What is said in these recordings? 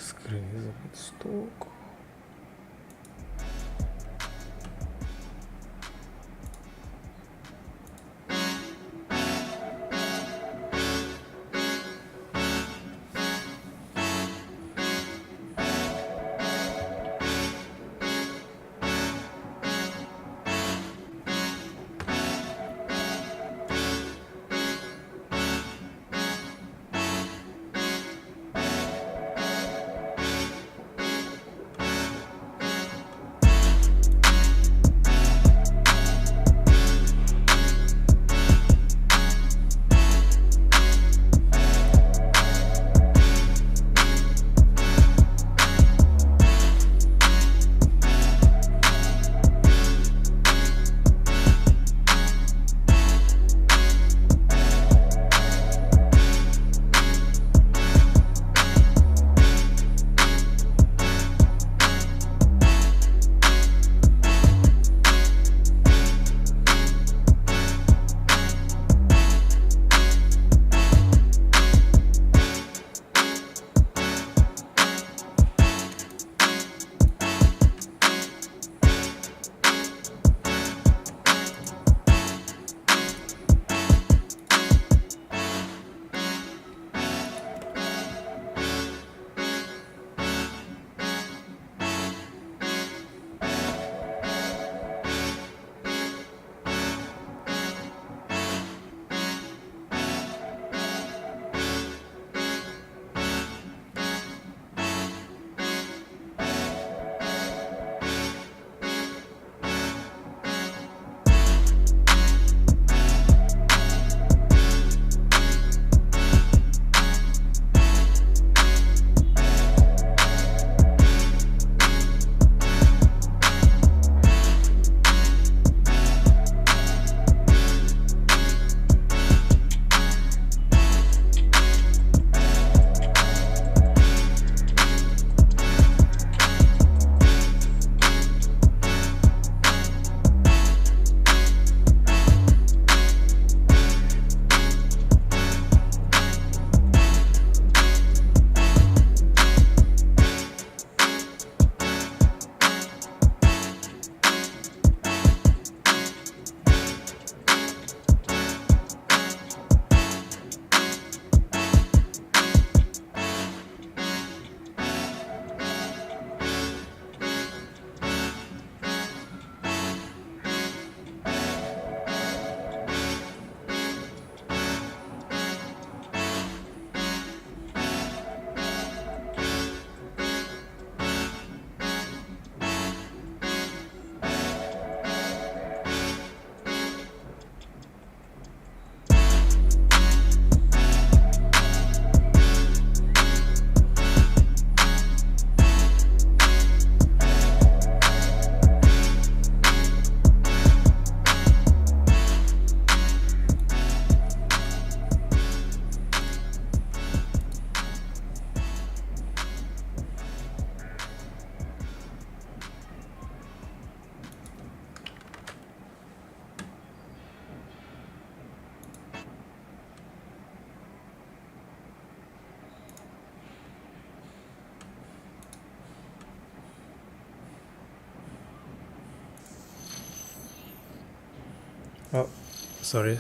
Screen is a bit stuck. Oh, sorry.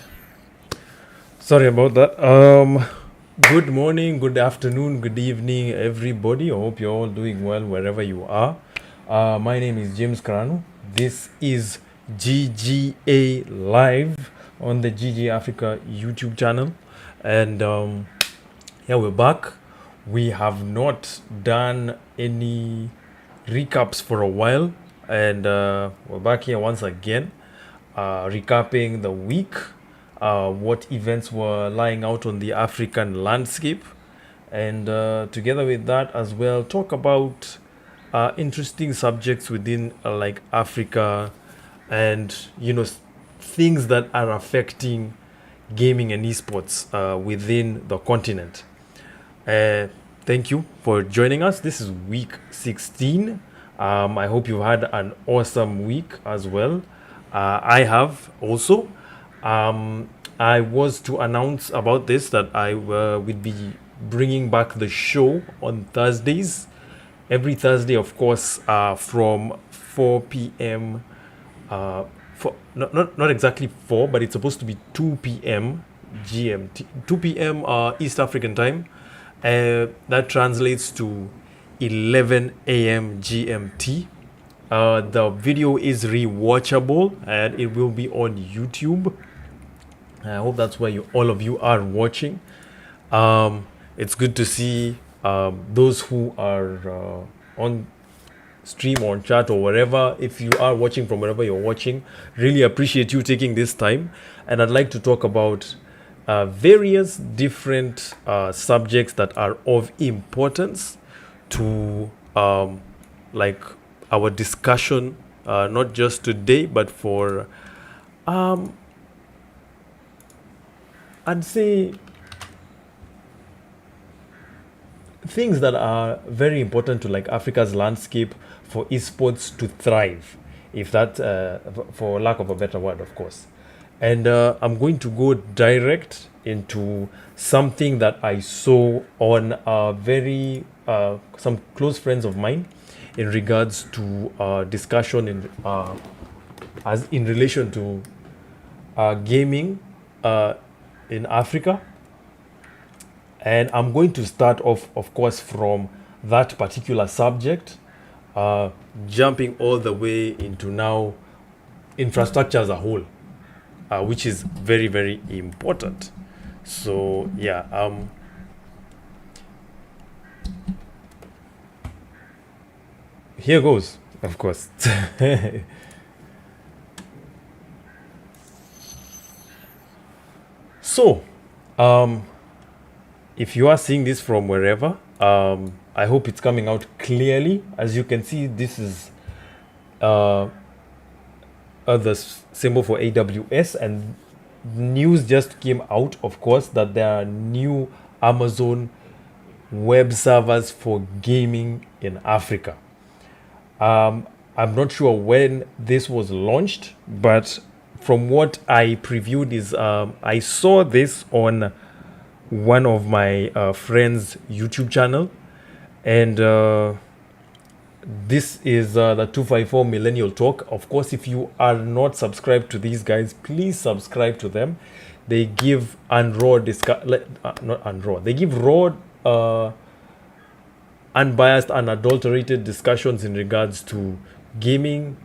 Sorry about that. Good morning, good afternoon, good evening, everybody. I hope you're all doing well wherever you are. My name is James Karanu. This is GGA Live on the GGA Africa YouTube channel. And yeah, we're back. We have not done any recaps for a while. And we're back here once again, recapping the week, what events were lying out on the African landscape, and together with that as well, talk about interesting subjects within like Africa, and things that are affecting gaming and esports within the continent. Uh, Thank you for joining us. This is week 16. I hope you've had an awesome week as well. I have also. I was to announce about this that I would be bringing back the show on Thursdays. every Thursday, of course, from 4 p.m. Not exactly 4, but it's supposed to be 2 p.m. GMT, 2 p.m. East African time. That translates to 11 a.m. GMT. The video is rewatchable and it will be on YouTube. I hope that's where all of you are watching. It's good to see those who are on stream or on chat or wherever. If you are watching from wherever you're watching, really appreciate you taking this time. And I'd like to talk about various different subjects that are of importance to like our discussion, not just today, but for I'd say things that are very important to like Africa's landscape for esports to thrive, if that, for lack of a better word, of course. And I'm going to go direct into something that I saw on some close friends of mine in regards to discussion as in relation to gaming in Africa. And I'm going to start off, of course, from that particular subject, jumping all the way into now infrastructure as a whole, which is very, very important. So, yeah, here goes, of course. So, if you are seeing this from wherever, I hope it's coming out clearly. As you can see, this is the symbol for AWS, and news just came out, of course, that there are new Amazon web servers for gaming in Africa. I'm not sure when this was launched, but from what I previewed is I saw this on one of my friends' YouTube channel, and this is the 254 Millennial Talk. Of course, if you are not subscribed to these guys, please subscribe to them. They give they give raw, unbiased, unadulterated discussions in regards to gaming,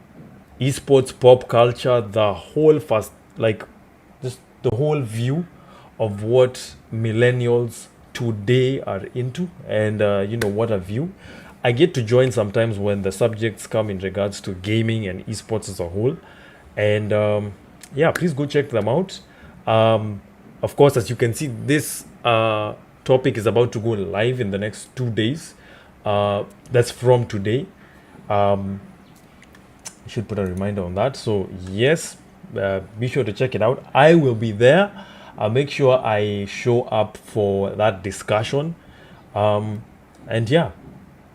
esports, pop culture, the whole just the whole view of what millennials today are into, and what a view. I get to join sometimes when the subjects come in regards to gaming and esports as a whole, and yeah, please go check them out. Of course, as you can see, this topic is about to go live in the next 2 days. That's from today. I should put a reminder on that. So yes, be sure to check it out. I will be there. I'll make sure I show up for that discussion. And yeah,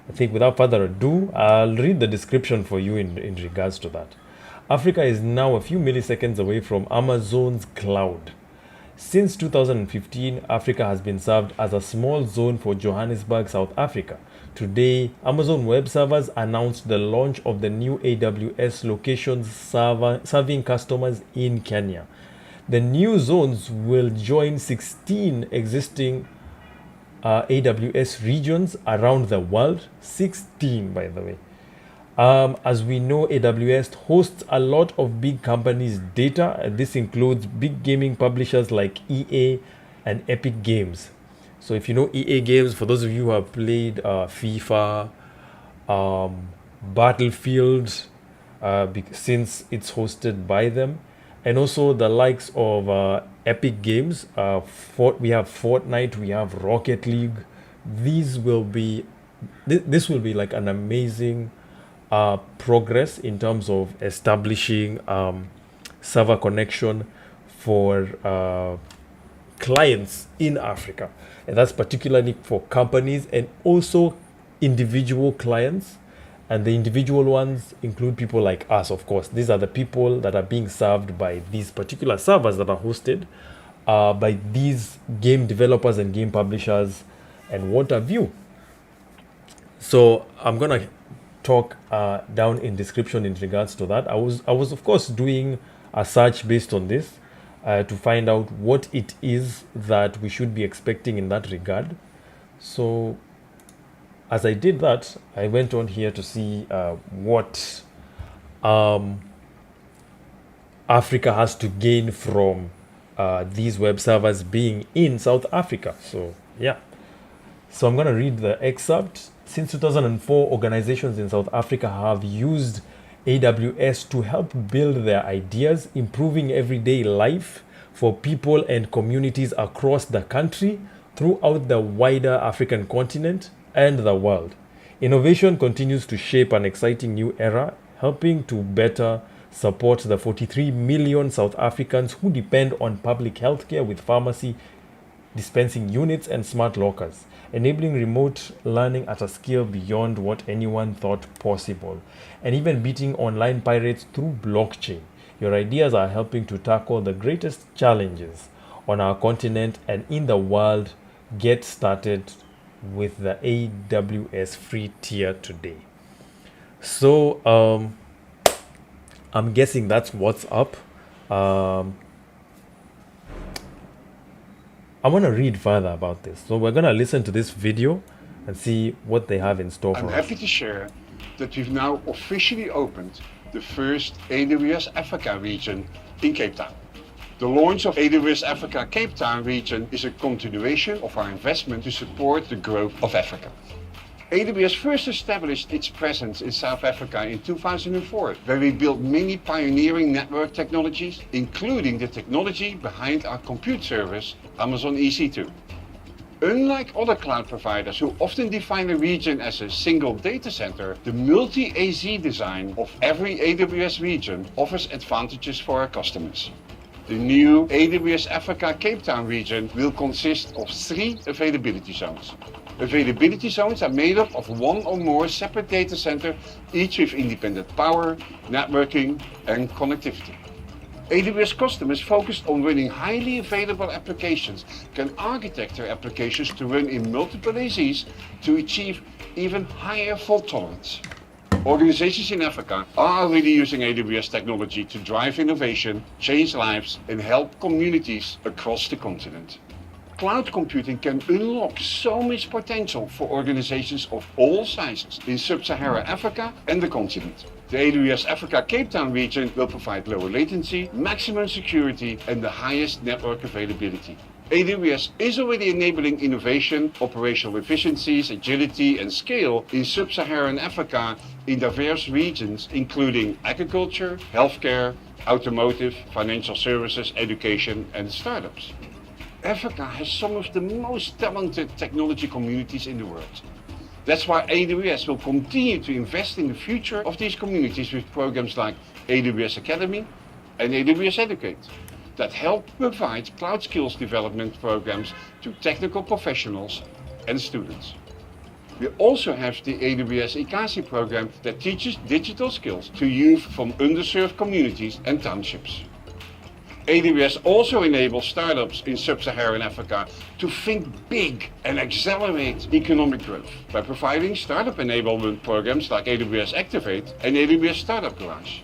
I think without further ado, I'll read the description for you in regards to that. Africa is now a few milliseconds away from Amazon's cloud. Since 2015, Africa has been served as a small zone for Johannesburg, South Africa. Today, Amazon Web Servers announced the launch of the new AWS locations serving customers in Kenya. The new zones will join 16 existing AWS regions around the world. 16, by the way. As we know, AWS hosts a lot of big companies' data, and this includes big gaming publishers like EA and Epic Games. So if you know EA Games, for those of you who have played FIFA, Battlefield, since it's hosted by them, and also the likes of Epic Games, we have Fortnite, we have Rocket League. This will be like an amazing progress in terms of establishing server connection for clients in Africa, and that's particularly for companies and also individual clients. And the individual ones include people like us, of course. These are the people that are being served by these particular servers that are hosted by these game developers and game publishers and what have you. So I'm gonna talk down in description in regards to that. I was of course doing a search based on this to find out what it is that we should be expecting in that regard. So as I did that, I went on here to see what um, Africa has to gain from these web servers being in South Africa. So yeah, so I'm going to read the excerpt. Since 2004, organizations in South Africa have used AWS to help build their ideas, improving everyday life for people and communities across the country, throughout the wider African continent, and the world. Innovation continues to shape an exciting new era, helping to better support the 43 million South Africans who depend on public healthcare with pharmacy dispensing units and smart lockers, enabling remote learning at a scale beyond what anyone thought possible, and even beating online pirates through blockchain. Your ideas are helping to tackle the greatest challenges on our continent and in the world. Get started with the AWS free tier today. So, I'm guessing that's what's up. Um, I want to read further about this. So we're going to listen to this video and see what they have in store I'm for happy us. to share that we've now officially opened the first AWS Africa region in Cape Town. The launch of AWS Africa Cape Town region is a continuation of our investment to support the growth of Africa. AWS first established its presence in South Africa in 2004, where we built many pioneering network technologies, including the technology behind our compute service, Amazon EC2. Unlike other cloud providers who often define a region as a single data center, the multi-AZ design of every AWS region offers advantages for our customers. The new AWS Africa Cape Town region will consist of 3 availability zones. Availability zones are made up of 1 or more separate data centers, each with independent power, networking, and connectivity. AWS customers focused on running highly available applications can architect their applications to run in multiple AZs to achieve even higher fault tolerance. Organizations in Africa are already using AWS technology to drive innovation, change lives, and help communities across the continent. Cloud computing can unlock so much potential for organizations of all sizes in sub-Saharan Africa and the continent. The AWS Africa Cape Town region will provide lower latency, maximum security, and the highest network availability. AWS is already enabling innovation, operational efficiencies, agility, and scale in sub-Saharan Africa in diverse regions, including agriculture, healthcare, automotive, financial services, education, and startups. Africa has some of the most talented technology communities in the world. That's why AWS will continue to invest in the future of these communities with programs like Aws Academy and AWS Educate that help provide cloud skills development programs to technical professionals and students. We also have the AWS ICASI program that teaches digital skills to youth from underserved communities and townships. AWS also enables startups in sub-Saharan Africa to think big and accelerate economic growth by providing startup enablement programs like AWS Activate and AWS Startup Garage.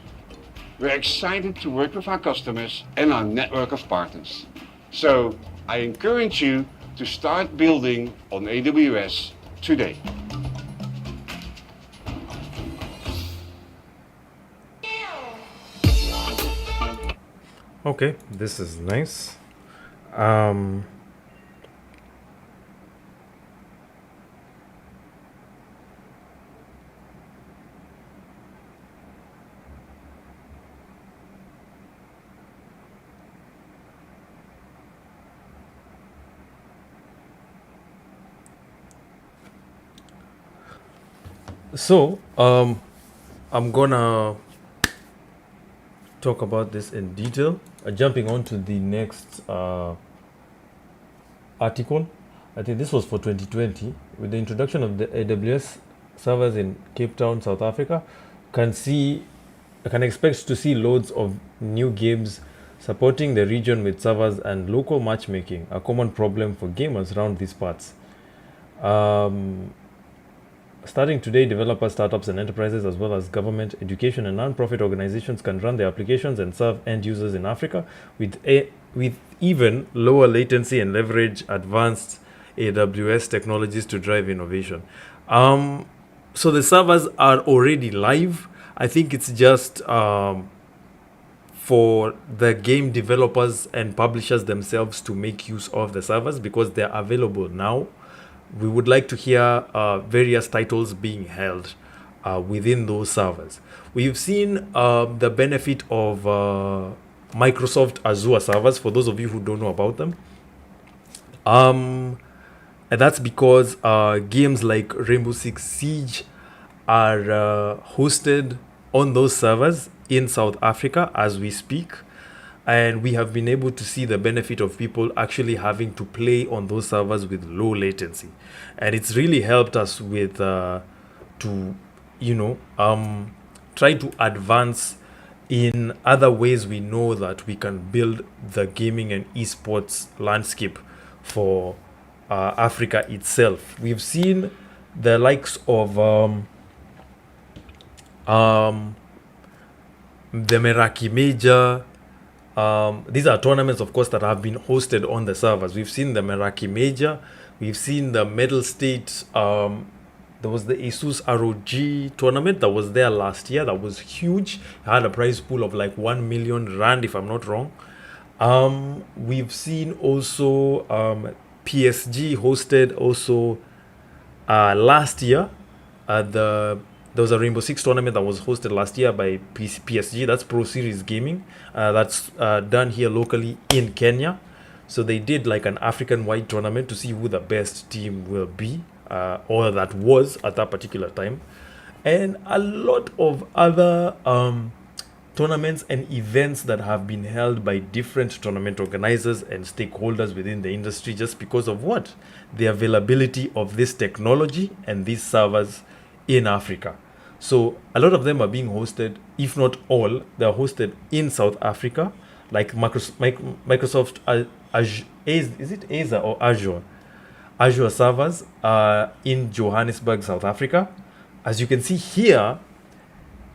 We're excited to work with our customers and our network of partners. So I encourage you to start building on AWS today. Okay, this is nice. Um, so, I'm gonna talk about this in detail. Jumping on to the next article. I think this was for 2020. With the introduction of the AWS servers in Cape Town, South Africa, can expect to see loads of new games supporting the region with servers and local matchmaking, a common problem for gamers around these parts. Um, Starting today, developers, startups, and enterprises, as well as government, education, and non-profit organizations, can run their applications and serve end users in Africa with even lower latency and leverage advanced AWS technologies to drive innovation. So the servers are already live. I think it's just for the game developers and publishers themselves to make use of the servers because they're available now. We would like to hear various titles being held within those servers. We've seen the benefit of Microsoft Azure servers, for those of you who don't know about them. And that's because games like Rainbow Six Siege are hosted on those servers in South Africa as we speak. And we have been able to see the benefit of people actually having to play on those servers with low latency. And it's really helped us with try to advance in other ways we know that we can build the gaming and esports landscape for Africa itself. We've seen the likes of the Meraki Major. These are tournaments, of course, that have been hosted on the servers. We've seen the Meraki Major. We've seen the Medal State. There was the Asus ROG tournament that was there last year. That was huge. It had a prize pool of like 1 million rand, if I'm not wrong. We've seen also PSG hosted also last year. There was a Rainbow Six tournament that was hosted last year by PSG. That's Pro Series Gaming. That's done here locally in Kenya. So they did like an African-wide tournament to see who the best team will be, or that was at that particular time. And a lot of other tournaments and events that have been held by different tournament organizers and stakeholders within the industry just because of what? The availability of this technology and these servers in Africa. So a lot of them are being hosted, if not all, they're hosted in South Africa, like Microsoft Azure, is it Azure or Azure? Azure servers in Johannesburg, South Africa. As you can see here,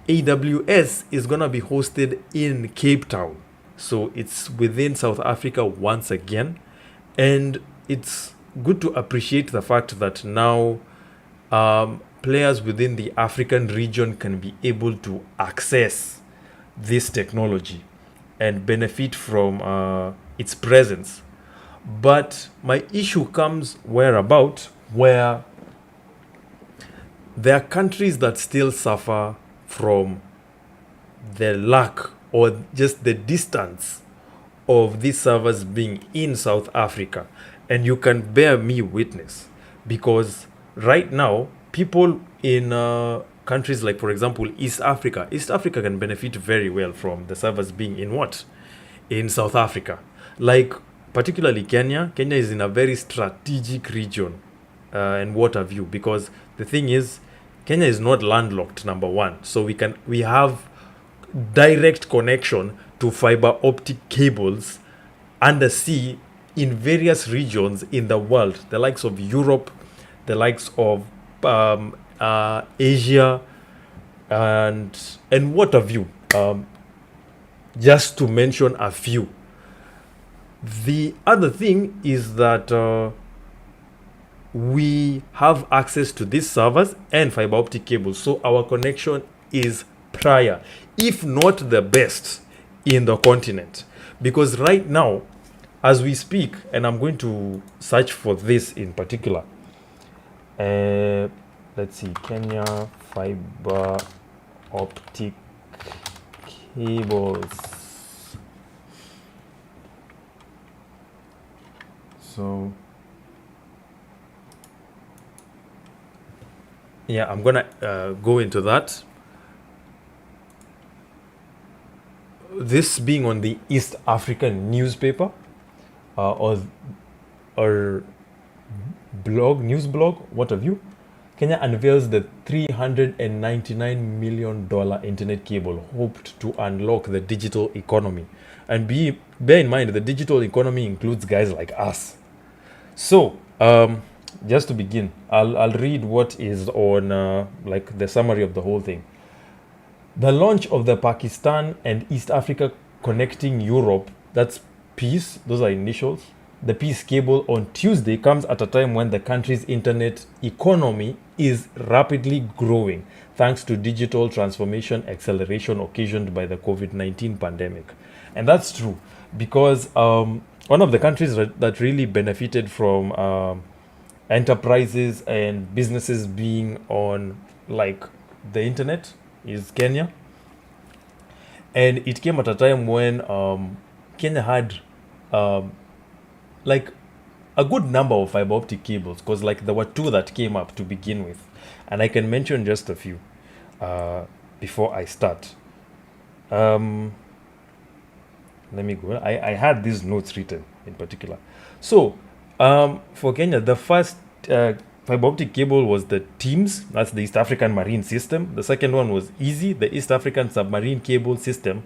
AWS is going to be hosted in Cape Town. So it's within South Africa once again. And it's good to appreciate the fact that now players within the African region can be able to access this technology and benefit from its presence. But my issue comes where there are countries that still suffer from the lack or just the distance of these servers being in South Africa. And you can bear me witness because right now, people in countries like, for example, East Africa can benefit very well from the servers being in what? In South Africa. Like, particularly Kenya. Kenya is in a very strategic region and what have you, because the thing is, Kenya is not landlocked, number one. So we have direct connection to fiber optic cables undersea in various regions in the world, the likes of Europe, the likes of Asia, and what have you, just to mention a few. The other thing is that we have access to these servers and fiber optic cables, so our connection is prior, if not the best, in the continent. Because right now, as we speak, and I'm going to search for this in particular, let's see, Kenya fiber optic cables. So yeah, I'm gonna go into that. This being on the East African newspaper or news blog, what have you? Kenya unveils the $399 million internet cable hoped to unlock the digital economy. And bear in mind, the digital economy includes guys like us. So, just to begin, I'll read what is on like the summary of the whole thing. The launch of the Pakistan and East Africa Connecting Europe, that's PEACE, those are initials, the PEACE cable on Tuesday comes at a time when the country's internet economy is rapidly growing thanks to digital transformation acceleration occasioned by the COVID-19 pandemic. And that's true because one of the countries that really benefited from enterprises and businesses being on like the internet is Kenya. And it came at a time when Kenya had like a good number of fiber optic cables because like there were two that came up to begin with, and I can mention just a few before I start. Let me go. I had these notes written in particular. So for Kenya, the first fiber optic cable was the TEAMS, that's the East African Marine System. The second one was EASY, the East African Submarine Cable System,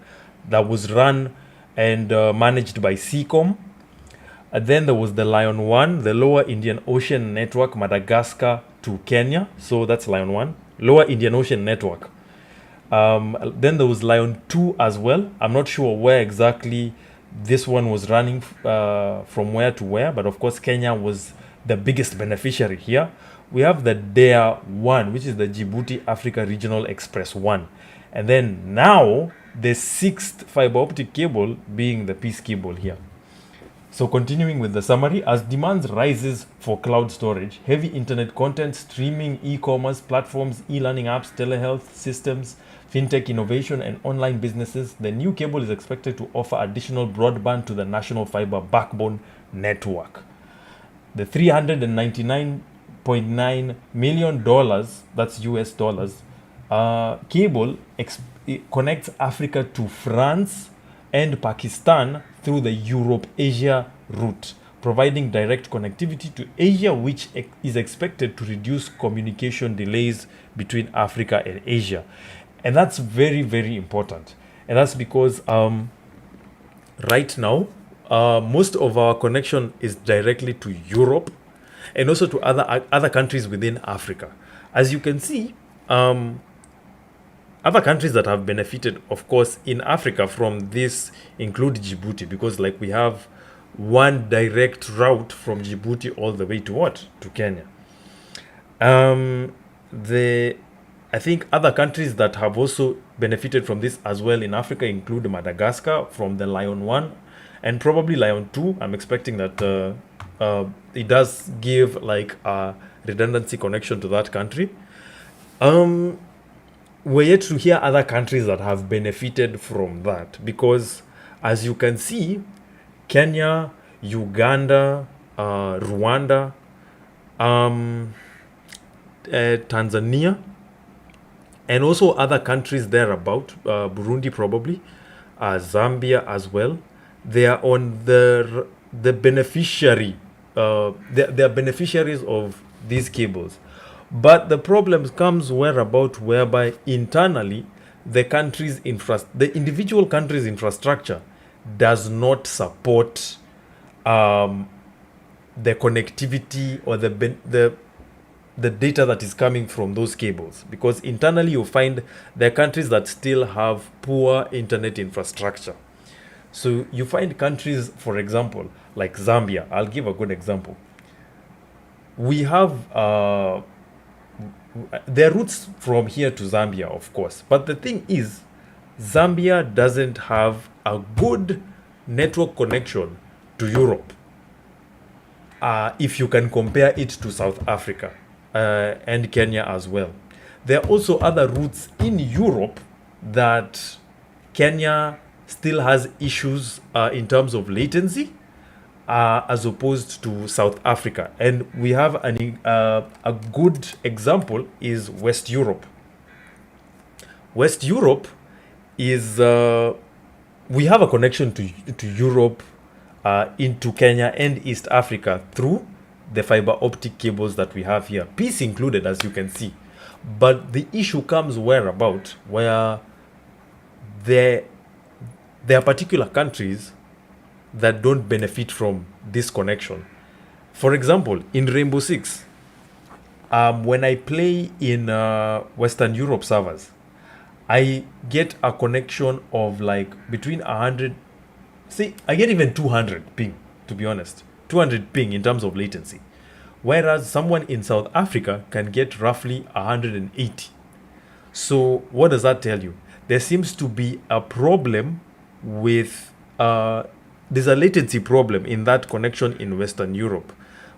that was run and managed by Seacom. And then there was the Lion 1, the Lower Indian Ocean Network, Madagascar to Kenya. So that's Lion 1, Lower Indian Ocean Network. Then there was Lion 2 as well. I'm not sure where exactly this one was running from where to where, but of course Kenya was the biggest beneficiary here. We have the DARE 1, which is the Djibouti Africa Regional Express 1. And then now the sixth fiber optic cable being the PEACE cable here. So continuing with the summary, as demand rises for cloud storage, heavy internet content, streaming, e-commerce platforms, e-learning apps, telehealth systems, fintech innovation, and online businesses, the new cable is expected to offer additional broadband to the national fiber backbone network. The $399.9 million, that's US dollars, cable connects Africa to France and Pakistan through the Europe-Asia route, providing direct connectivity to Asia, which is expected to reduce communication delays between Africa and Asia. And that's very, very important. And that's because right now, most of our connection is directly to Europe and also to other countries within Africa. As you can see, other countries that have benefited, of course, in Africa from this include Djibouti, because like we have one direct route from Djibouti all the way to what? To Kenya. I think other countries that have also benefited from this as well in Africa include Madagascar from the Lion 1 and probably Lion 2. I'm expecting that it does give like a redundancy connection to that country. We're yet to hear other countries that have benefited from that because, as you can see, Kenya, Uganda, Rwanda, Tanzania, and also other countries thereabout, Burundi probably, Zambia as well, they are on the beneficiary, they are beneficiaries of these cables. But the problem comes whereby internally the individual country's infrastructure does not support the connectivity or the data that is coming from those cables, because internally you find there are countries that still have poor internet infrastructure. So you find countries, for example, like Zambia. I'll give a good example. We have there are routes from here to Zambia, of course. But the thing is, Zambia doesn't have a good network connection to Europe. If you can compare it to South Africa and Kenya as well. There are also other routes in Europe that Kenya still has issues in terms of latency. As opposed to South Africa. And we have a good example is West Europe. West Europe is, we have a connection to Europe, into Kenya and East Africa through the fiber optic cables that we have here, PEACE included, as you can see. But the issue comes where there are particular countries that don't benefit from this connection. For example, in Rainbow Six, When I play in Western Europe servers, I get a connection of like between 100. See, I get even 200 ping, to be honest. 200 ping in terms of latency. Whereas someone in South Africa can get roughly 180. So, what does that tell you? There seems to be a problem with. There's a latency problem in that connection in Western Europe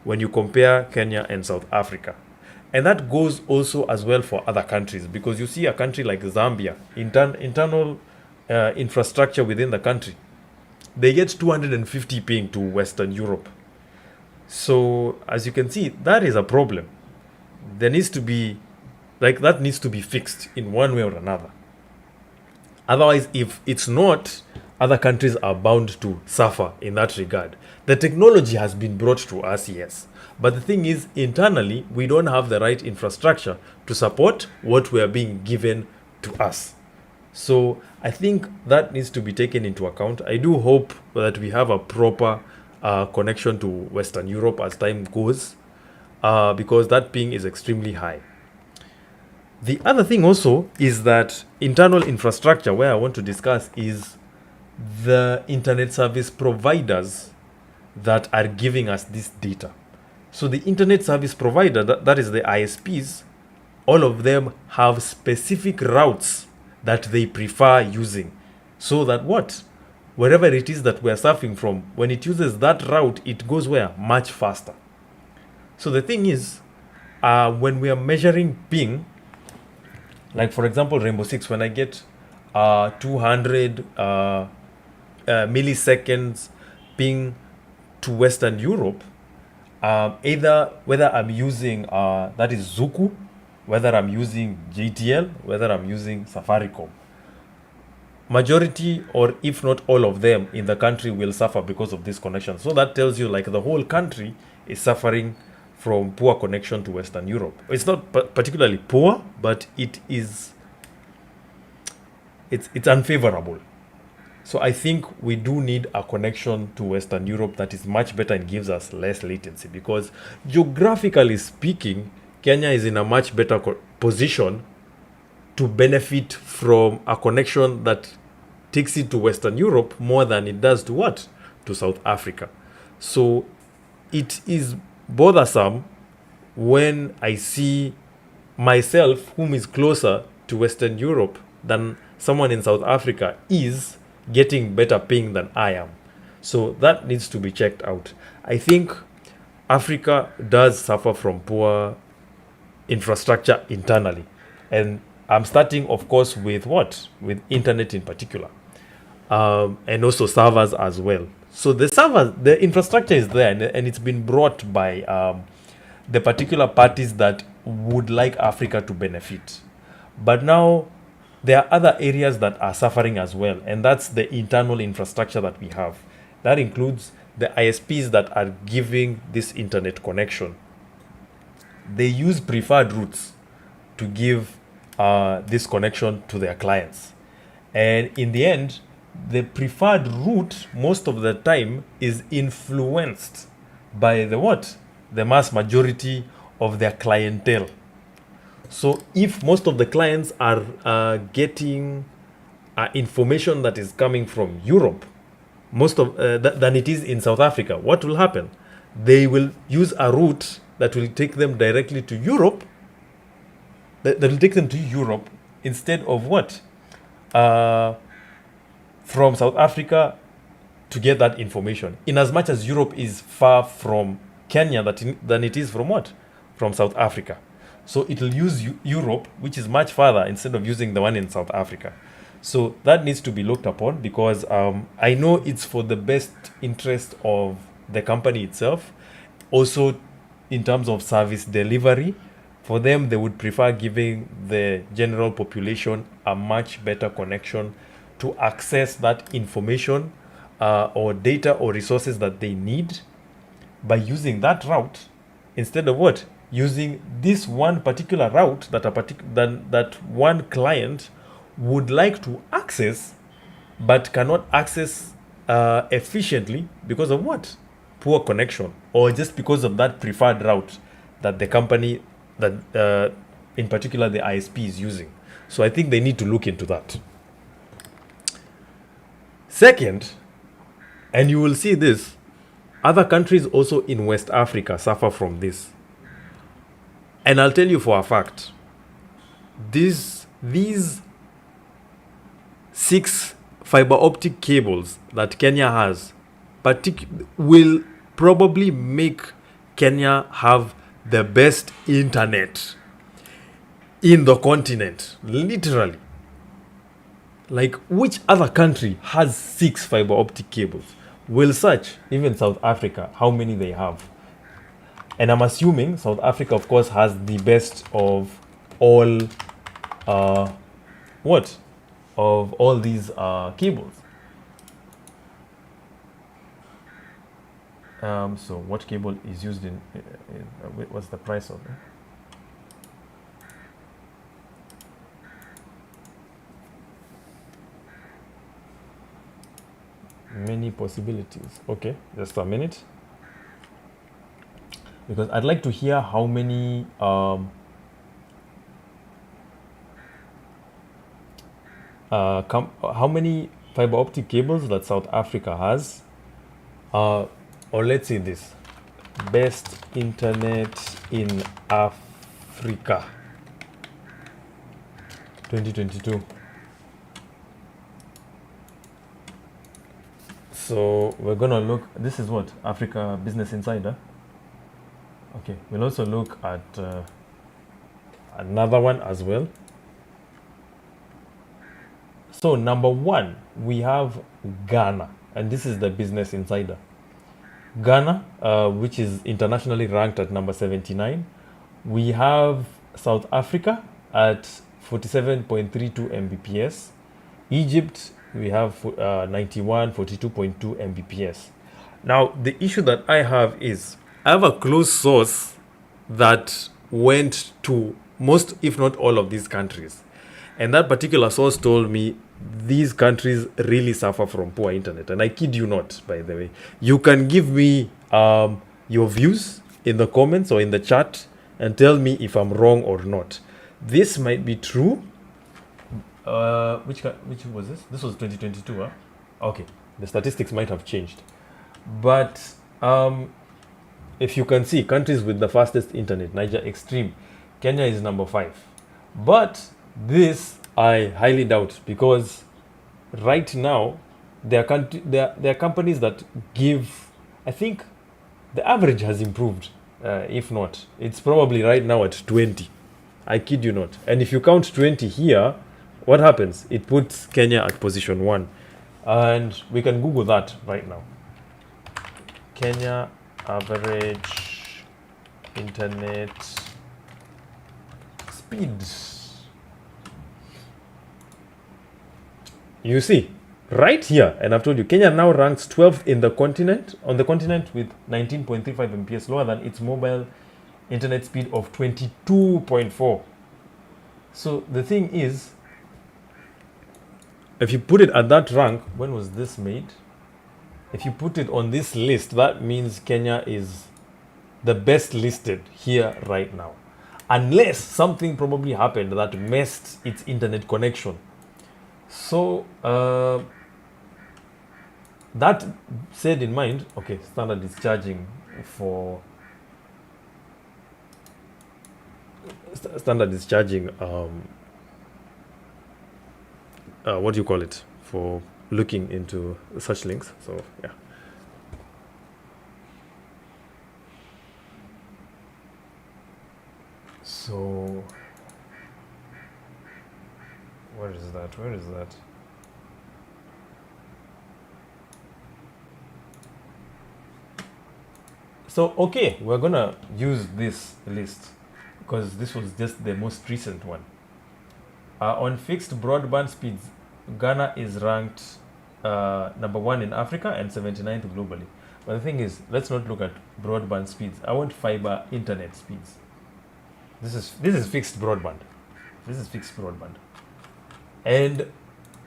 when you compare Kenya and South Africa. And that goes also as well for other countries, because you see a country like Zambia, internal infrastructure within the country, they get 250 ping to Western Europe. So, as you can see, that is a problem. There needs to be, like, that needs to be fixed in one way or another. Otherwise, if it's not, other countries are bound to suffer in that regard. The technology has been brought to us, yes. But the thing is, internally, we don't have the right infrastructure to support what we are being given to us. So I think that needs to be taken into account. I do hope that we have a proper connection to Western Europe as time goes, because that ping is extremely high. The other thing also is that internal infrastructure, where I want to discuss, is the internet service providers that are giving us this data. So the internet service provider, that is the ISPs, all of them have specific routes that they prefer using. So that what? Wherever it is that we're surfing from, when it uses that route, it goes where? Much faster. So the thing is, when we are measuring ping, like for example, Rainbow Six, when I get 200 milliseconds ping to Western Europe, either whether I'm using that is Zuku, whether I'm using JTL, whether I'm using Safaricom, majority or if not all of them in the country will suffer because of this connection. So that tells you like the whole country is suffering from poor connection to Western Europe. It's not particularly poor, but it's unfavorable. So I think we do need a connection to Western Europe that is much better and gives us less latency, because geographically speaking, Kenya is in a much better position to benefit from a connection that takes it to Western Europe more than it does to what? To South Africa. So it is bothersome when I see myself, whom is closer to Western Europe than someone in South Africa, is getting better ping than I am. So that needs to be checked out. I think Africa does suffer from poor infrastructure internally. And I'm starting, of course, with what? With internet in particular. And also servers as well. So the infrastructure is there, and it's been brought by the particular parties that would like Africa to benefit. But now there are other areas that are suffering as well, and that's the internal infrastructure that we have. That includes the ISPs that are giving this internet connection. They use preferred routes to give this connection to their clients. And in the end, the preferred route most of the time is influenced by the what? The mass majority of their clientele. So if most of the clients are getting information that is coming from Europe, most of than it is in South Africa, what will happen? They will use a route that will take them directly to Europe. That will take them to Europe instead of what? From South Africa to get that information. In as much as Europe is far from Kenya than it is from what? From South Africa. So it will use Europe, which is much farther, instead of using the one in South Africa. So that needs to be looked upon, because I know it's for the best interest of the company itself. Also, in terms of service delivery, for them, they would prefer giving the general population a much better connection to access that information or data or resources that they need by using that route, instead of what? Using this one particular route that one client would like to access but cannot access efficiently because of what? Poor connection, or just because of that preferred route that the company that in particular the ISP is using. So I think they need to look into that. Second, and you will see this, other countries also in West Africa suffer from this. And I'll tell you for a fact, these 6 fiber optic cables that Kenya has will probably make Kenya have the best internet in the continent, literally. Like, which other country has 6 fiber optic cables? We'll search, even South Africa, how many they have. And I'm assuming South Africa, of course, has the best of all, of all these cables. So what cable is used in what's the price of it? Many possibilities. Okay, just a minute, because I'd like to hear how many how many fiber optic cables that South Africa has, or let's say this, best internet in Africa 2022. So we're gonna look, this is what, Africa Business Insider. Okay, we'll also look at another one as well. So number 1, we have Ghana, and this is the Business Insider. Ghana, which is internationally ranked at number 79. We have South Africa at 47.32 Mbps. Egypt, we have 42.2 Mbps. Now, the issue that I have is, I have a close source that went to most, if not all, of these countries. And that particular source told me these countries really suffer from poor internet. And I kid you not, by the way. You can give me your views in the comments or in the chat and tell me if I'm wrong or not. This might be true. Which was this? This was 2022, huh? Okay, the statistics might have changed. But if you can see, countries with the fastest internet, Niger Extreme, Kenya is number 5. But this I highly doubt, because right now there are companies that give, I think the average has improved. If not, it's probably right now at 20. I kid you not. And if you count 20 here, what happens? It puts Kenya at position 1. And we can Google that right now. Kenya average internet speed. You see, right here, and I've told you, Kenya now ranks 12th in the continent, on the continent, with 19.35 Mbps, lower than its mobile internet speed of 22.4. So the thing is, if you put it at that rank, when was this made? If you put it on this list, that means Kenya is the best listed here right now. Unless something probably happened that messed its internet connection. So, that said in mind, okay, standard is charging for... Standard is charging, what do you call it, for looking into such links. So yeah, so where is that? So okay, we're gonna use this list because this was just the most recent one. On fixed broadband speeds, Ghana is ranked number 1 in Africa and 79th globally. But the thing is, let's not look at broadband speeds. I want fiber internet speeds. This is fixed broadband. This is fixed broadband. And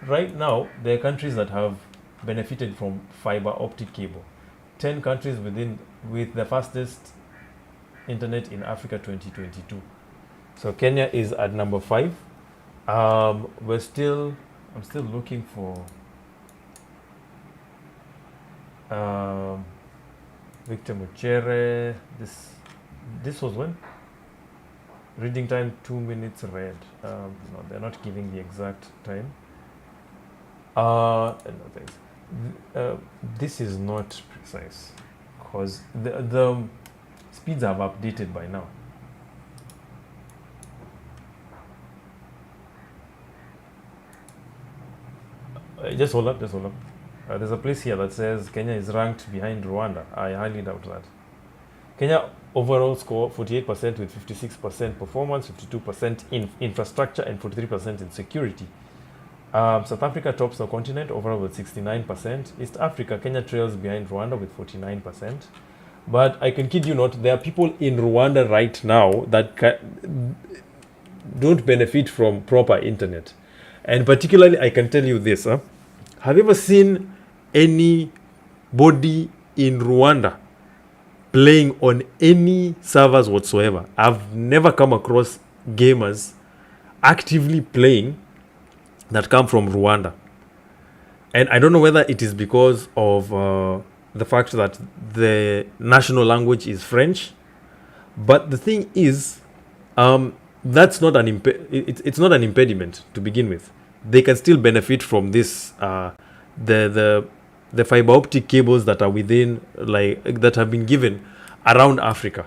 right now, there are countries that have benefited from fiber optic cable. 10 countries with the fastest internet in Africa 2022. So Kenya is at number 5. I'm still looking for um, Victor Muchere. This was when? Reading time 2 minutes read. No, they're not giving the exact time. No, thanks. This is not precise because the speeds have updated by now. Just hold up. There's a place here that says Kenya is ranked behind Rwanda. I highly doubt that. Kenya overall score 48% with 56% performance, 52% in infrastructure, and 43% in security. South Africa tops the continent overall with 69%. East Africa, Kenya trails behind Rwanda with 49%. But I can kid you not, there are people in Rwanda right now that don't benefit from proper internet. And particularly, I can tell you this. Have you ever seen anybody in Rwanda playing on any servers whatsoever? I've never come across gamers actively playing that come from Rwanda. And I don't know whether it is because of the fact that the national language is French. But the thing is, that's not it's not an impediment to begin with. They can still benefit from this the fiber optic cables that are within, like, that have been given around Africa.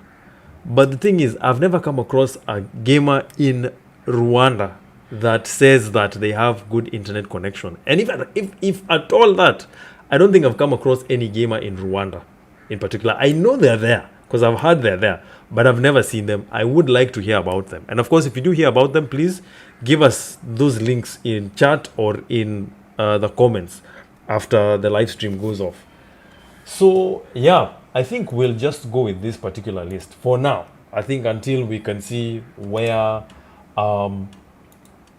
But the thing is, I've never come across a gamer in Rwanda that says that they have good internet connection. And if at all that, I don't think I've come across any gamer in Rwanda in particular. I know they're there because I've heard they're there, but I've never seen them. I would like to hear about them. And of course, if you do hear about them, please give us those links in chat or in the comments after the live stream goes off. So yeah, I think we'll just go with this particular list for now. I think until we can see where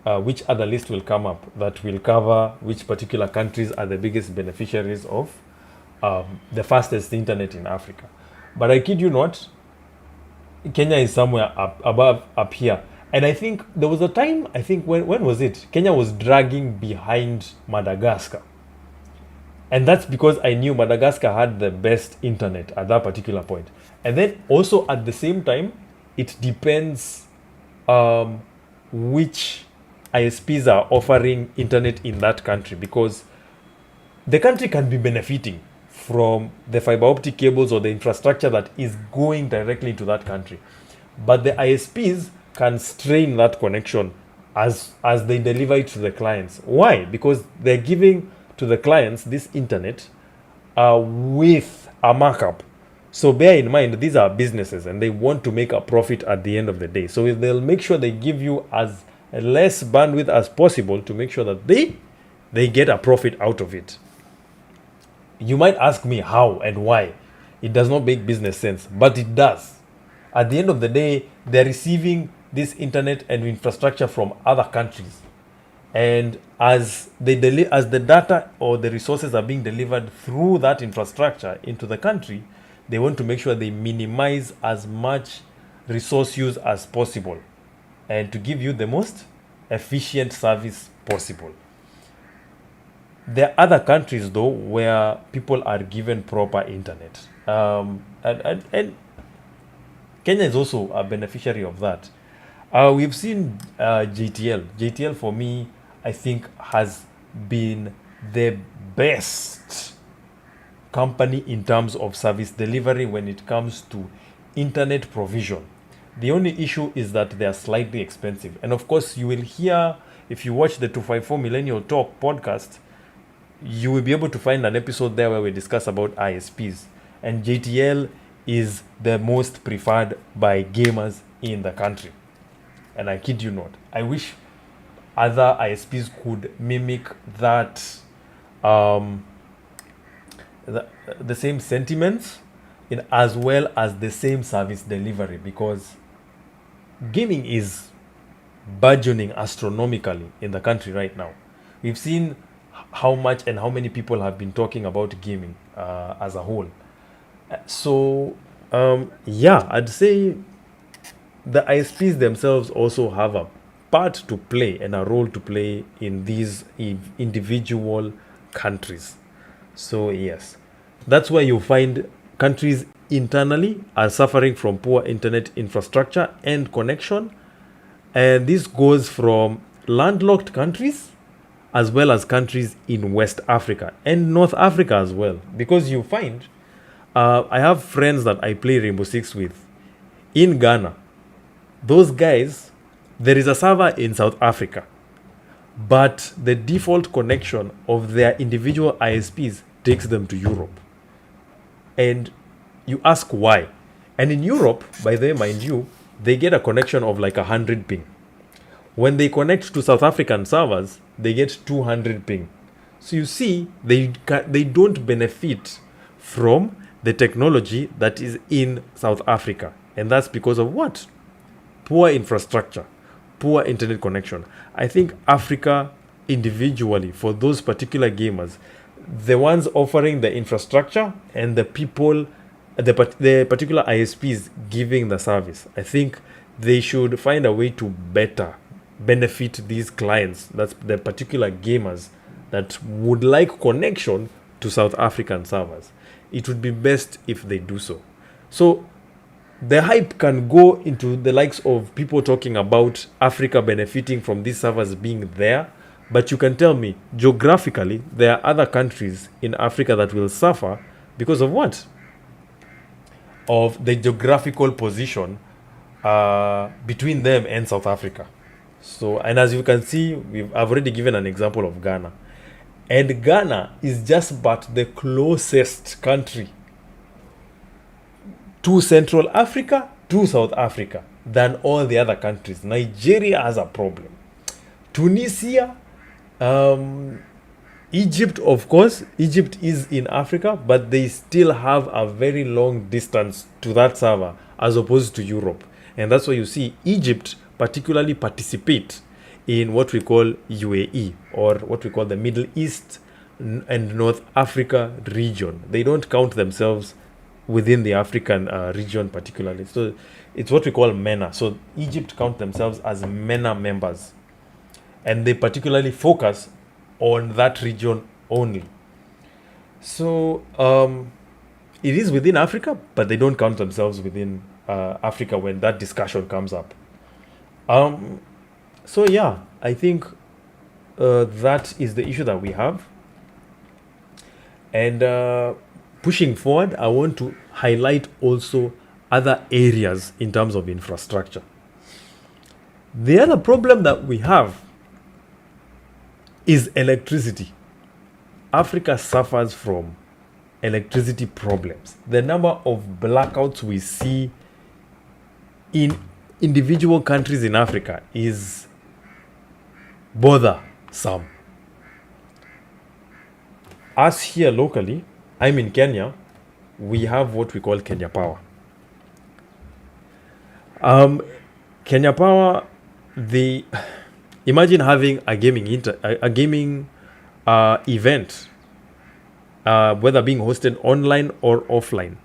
which other list will come up that will cover which particular countries are the biggest beneficiaries of the fastest internet in Africa. But I kid you not, Kenya is somewhere up here. And I think there was a time, I think, when was it? Kenya was dragging behind Madagascar. And that's because I knew Madagascar had the best internet at that particular point. And then also at the same time, it depends which ISPs are offering internet in that country, because the country can be benefiting from the fiber optic cables or the infrastructure that is going directly into that country. But the ISPs can strain that connection as they deliver it to the clients. Why? Because they're giving to the clients this internet with a markup. So bear in mind, these are businesses and they want to make a profit at the end of the day. So they'll make sure they give you as less bandwidth as possible to make sure that they get a profit out of it. You might ask me how and why. It does not make business sense, but it does. At the end of the day, they're receiving this internet and infrastructure from other countries. And as the data or the resources are being delivered through that infrastructure into the country, they want to make sure they minimize as much resource use as possible and to give you the most efficient service possible. There are other countries, though, where people are given proper internet. And Kenya is also a beneficiary of that. We've seen JTL. JTL, for me, I think, has been the best company in terms of service delivery when it comes to internet provision. The only issue is that they are slightly expensive. And of course, you will hear, if you watch the 254 Millennial Talk podcast, you will be able to find an episode there where we discuss about ISPs. And JTL is the most preferred by gamers in the country. And I kid you not. I wish other ISPs could mimic that, the same sentiments in as well as the same service delivery, because gaming is burgeoning astronomically in the country right now. We've seen how much and how many people have been talking about gaming as a whole. So, yeah, I'd say the ISPs themselves also have a part to play and a role to play in these individual countries. So, yes, that's why you find countries internally are suffering from poor internet infrastructure and connection. And this goes from landlocked countries as well as countries in West Africa and North Africa as well. Because you find, I have friends that I play Rainbow Six with in Ghana. Those guys, there is a server in South Africa, but the default connection of their individual ISPs takes them to Europe. And you ask why. And in Europe, by the way, mind you, they get a connection of like 100 ping. When they connect to South African servers, they get 200 ping. So you see, they don't benefit from the technology that is in South Africa. And that's because of what? Poor infrastructure, poor internet connection. I think Africa individually, for those particular gamers, the ones offering the infrastructure and the people, the particular ISPs giving the service, I think they should find a way to better benefit these clients. That's the particular gamers that would like connection to South African servers. It would be best if they do so. So the hype can go into the likes of people talking about Africa benefiting from these servers being there. But you can tell me, geographically, there are other countries in Africa that will suffer because of what? Of the geographical position between them and South Africa. So, and as you can see, I've already given an example of Ghana. And Ghana is just but the closest country to Central Africa, to South Africa, than all the other countries. Nigeria has a problem. Tunisia, Egypt, of course, Egypt is in Africa, but they still have a very long distance to that server as opposed to Europe. And that's why you see Egypt particularly participate in what we call UAE, or what we call the Middle East and North Africa region. They don't count themselves within the African region particularly. So it's what we call MENA. So Egypt count themselves as MENA members. And they particularly focus on that region only. So it is within Africa, but they don't count themselves within Africa when that discussion comes up. So yeah, I think that is the issue that we have. And pushing forward, I want to highlight also other areas in terms of infrastructure. The other problem that we have is electricity. Africa suffers from electricity problems. The number of blackouts we see in individual countries in Africa is bothersome. Us here locally, I'm in Kenya, we have what we call Kenya Power. Kenya Power, imagine having a gaming event, whether being hosted online or offline,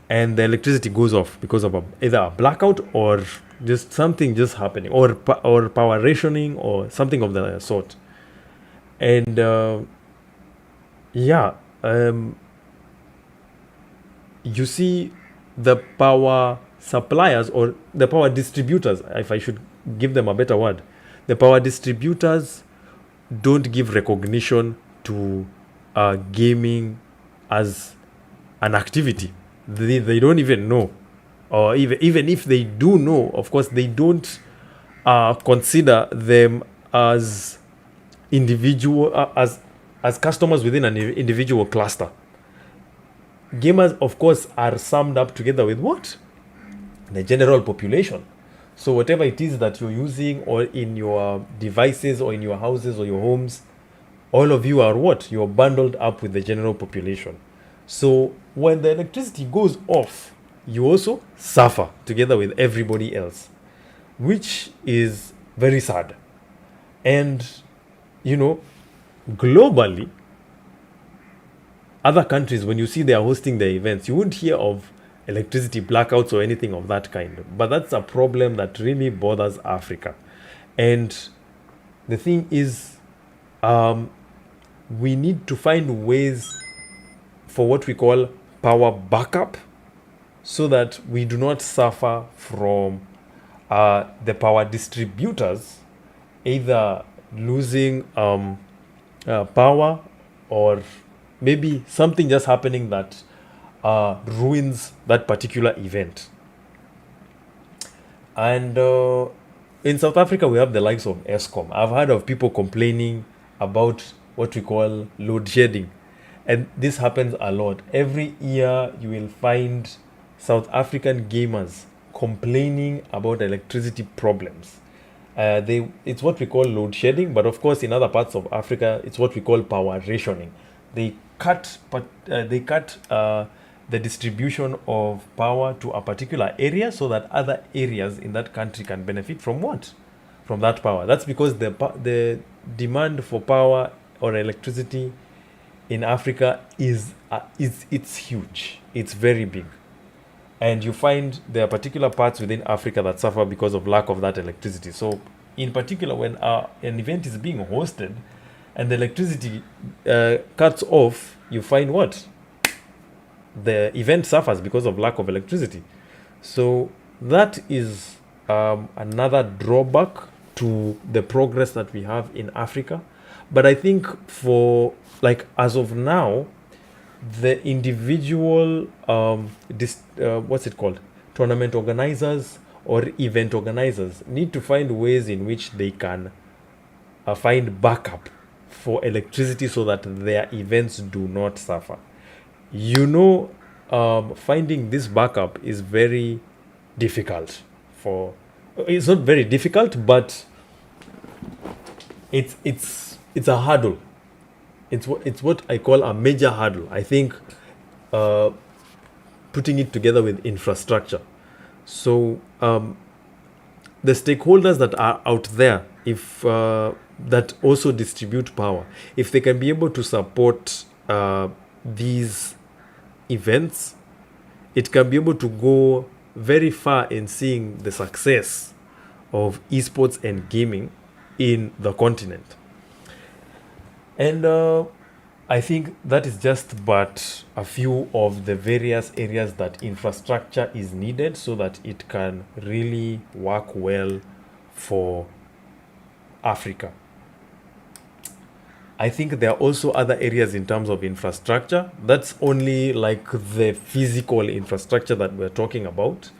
and the electricity goes off because of either a blackout or just something just happening, or power rationing or something of the sort. And you see the power suppliers or the power distributors, if I should give them a better word, the power distributors don't give recognition to gaming as an activity. They don't even know, or even if they do know, of course, they don't consider them as individual as customers within an individual cluster. Gamers, of course, are summed up together with what? The general population. So whatever it is that you're using, or in your devices, or in your houses, or your homes, all of you are what? You're bundled up with the general population. So when the electricity goes off, you also suffer together with everybody else, which is very sad. And, globally, other countries, when you see they are hosting their events, you won't hear of electricity blackouts or anything of that kind. But that's a problem that really bothers Africa. And the thing is, we need to find ways for what we call power backup so that we do not suffer from the power distributors either losing power, or maybe something just happening that ruins that particular event. And in South Africa, we have the likes of ESCOM. I've heard of people complaining about what we call load shedding. And this happens a lot. Every year, you will find South African gamers complaining about electricity problems. It's what we call load shedding, but of course, in other parts of Africa, it's what we call power rationing. They cut the distribution of power to a particular area so that other areas in that country can benefit from what? From that power. That's because the demand for power or electricity in Africa it's huge. It's very big. And you find there are particular parts within Africa that suffer because of lack of that electricity. So, in particular, when an event is being hosted and the electricity cuts off, you find what? The event suffers because of lack of electricity. So, that is another drawback to the progress that we have in Africa. But I think as of now, the individual tournament organizers or event organizers need to find ways in which they can find backup for electricity so that their events do not suffer. Finding this backup is very difficult. It's not very difficult, but it's a hurdle. It's what I call a major hurdle. I think putting it together with infrastructure. So the stakeholders that are out there, if that also distribute power, if they can be able to support these events, it can be able to go very far in seeing the success of esports and gaming in the continent. And I think that is just but a few of the various areas that infrastructure is needed so that it can really work well for Africa. I think there are also other areas in terms of infrastructure. That's only like the physical infrastructure that we're talking about.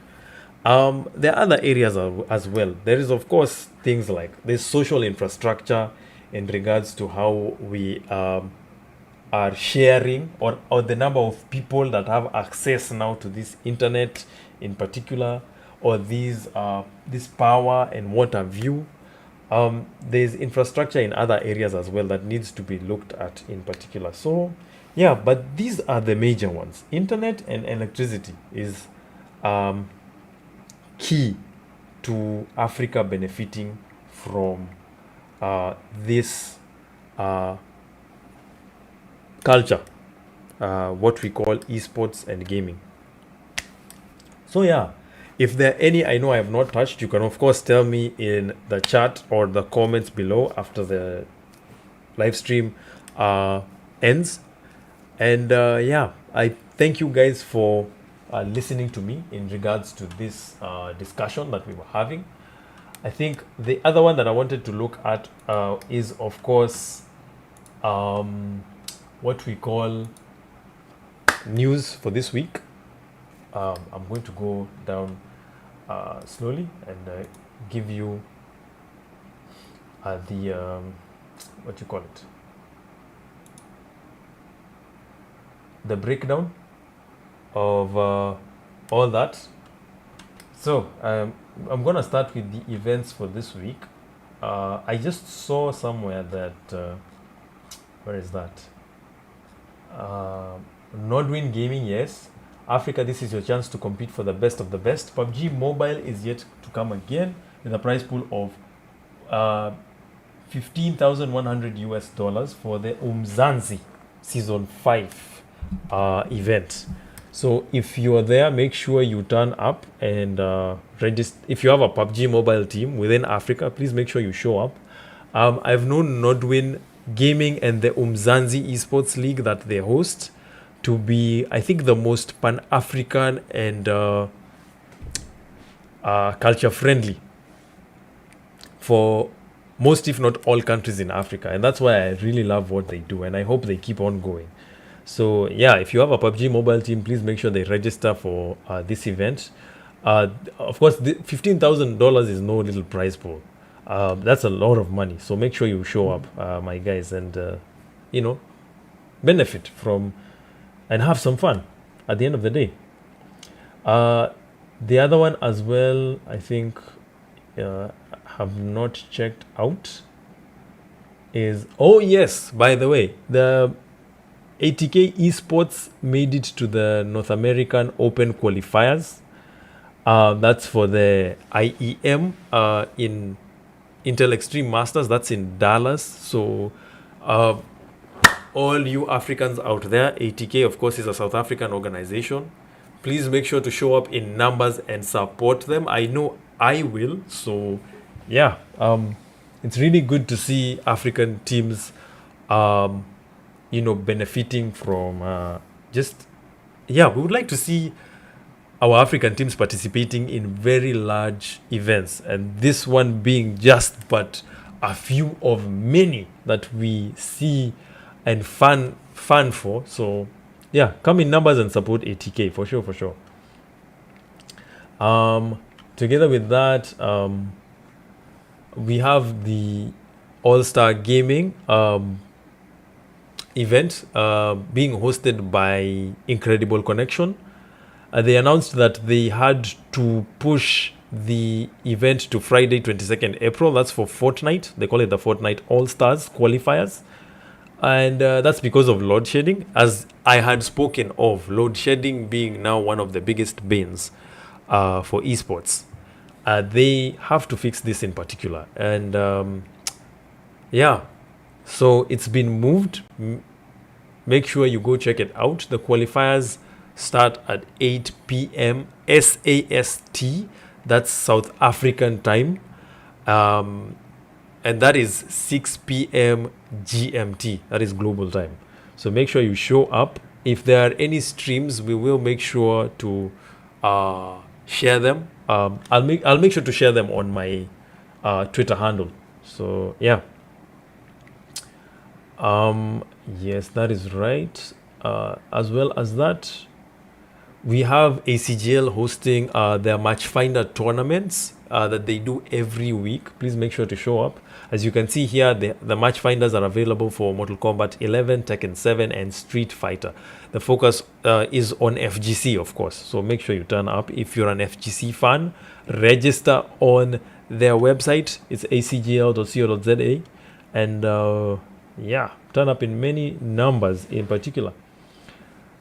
There are other areas as well. There is, of course, things like there's social infrastructure in regards to how we are sharing or the number of people that have access now to this internet in particular, or this power and what have you. There's infrastructure in other areas as well that needs to be looked at in particular. So, yeah, but these are the major ones. Internet and electricity is key to Africa benefiting from this culture, what we call esports and gaming. So, yeah. If there are any I know I have not touched, you can of course tell me in the chat or the comments below after the live stream ends. And I thank you guys for listening to me in regards to this discussion that we were having. I think the other one that I wanted to look at is, of course, what we call news for this week. I'm going to go down slowly and give you the what you call it, the breakdown of all that. So I'm gonna start with the events for this week. I just saw somewhere that where is that? Nodwin Gaming, yes. Africa, this is your chance to compete for the best of the best. PUBG Mobile is yet to come again with a prize pool of $15,100 US for the Umzansi Season 5 event. So if you are there, make sure you turn up and register. If you have a PUBG mobile team within Africa, please make sure you show up. I've known Nodwin Gaming and the Umzanzi Esports League that they host to be, I think, the most Pan-African and culture friendly for most, if not all, countries in Africa. And that's why I really love what they do. And I hope they keep on going. So, yeah, if you have a PUBG mobile team, please make sure they register for this event. Of course, $15,000 is no little prize pool. That's a lot of money. So make sure you show up, my guys, and, benefit from and have some fun at the end of the day. The other one as well, I think, have not checked out is, oh yes, by the way, the ATK Esports made it to the North American Open Qualifiers. That's for the IEM in Intel Extreme Masters. That's in Dallas. So all you Africans out there, ATK, of course, is a South African organization. Please make sure to show up in numbers and support them. I know I will. So, yeah, it's really good to see African teams, benefiting from we would like to see our African teams participating in very large events, and this one being just but a few of many that we see and fan for. So, yeah, come in numbers and support ATK for sure. Together with that, we have the All-Star Gaming event being hosted by Incredible Connection. They announced that they had to push the event to Friday, 22nd April. That's for Fortnite. They call it the Fortnite All-Stars Qualifiers. And that's because of load shedding, as I had spoken of, load shedding being now one of the biggest bans for esports. They have to fix this in particular. And so it's been moved. Make sure you go check it out. The qualifiers start at 8 p.m. SAST. That's South African time. And that is 6 p.m. GMT. That is global time. So make sure you show up. If there are any streams, we will make sure to share them. I'll make sure to share them on my Twitter handle. So yeah. Yes, that is right. As well as that, we have ACGL hosting their Matchfinder tournaments that they do every week. Please make sure to show up. As you can see here, the Matchfinders are available for Mortal Kombat 11, Tekken 7, and Street Fighter. The focus is on FGC, of course. So make sure you turn up. If you're an FGC fan, register on their website. It's acgl.co.za. And turn up in many numbers in particular.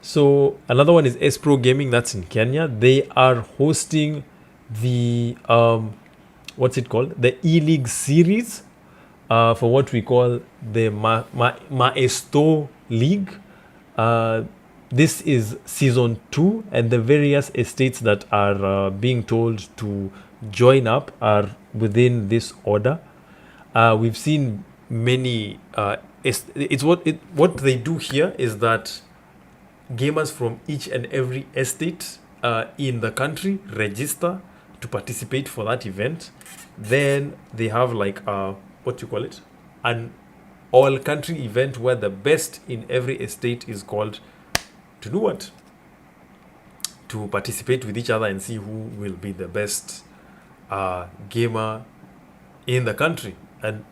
So another one is S-Pro Gaming. That's in Kenya. They are hosting the the E-League series for what we call the Maesto League. This is season 2, and the various estates that are being told to join up are within this order. We've seen many. What they do here is that gamers from each and every estate in the country register to participate for that event. Then they have an all country event where the best in every estate is called to do what? To participate with each other and see who will be the best gamer in the country. And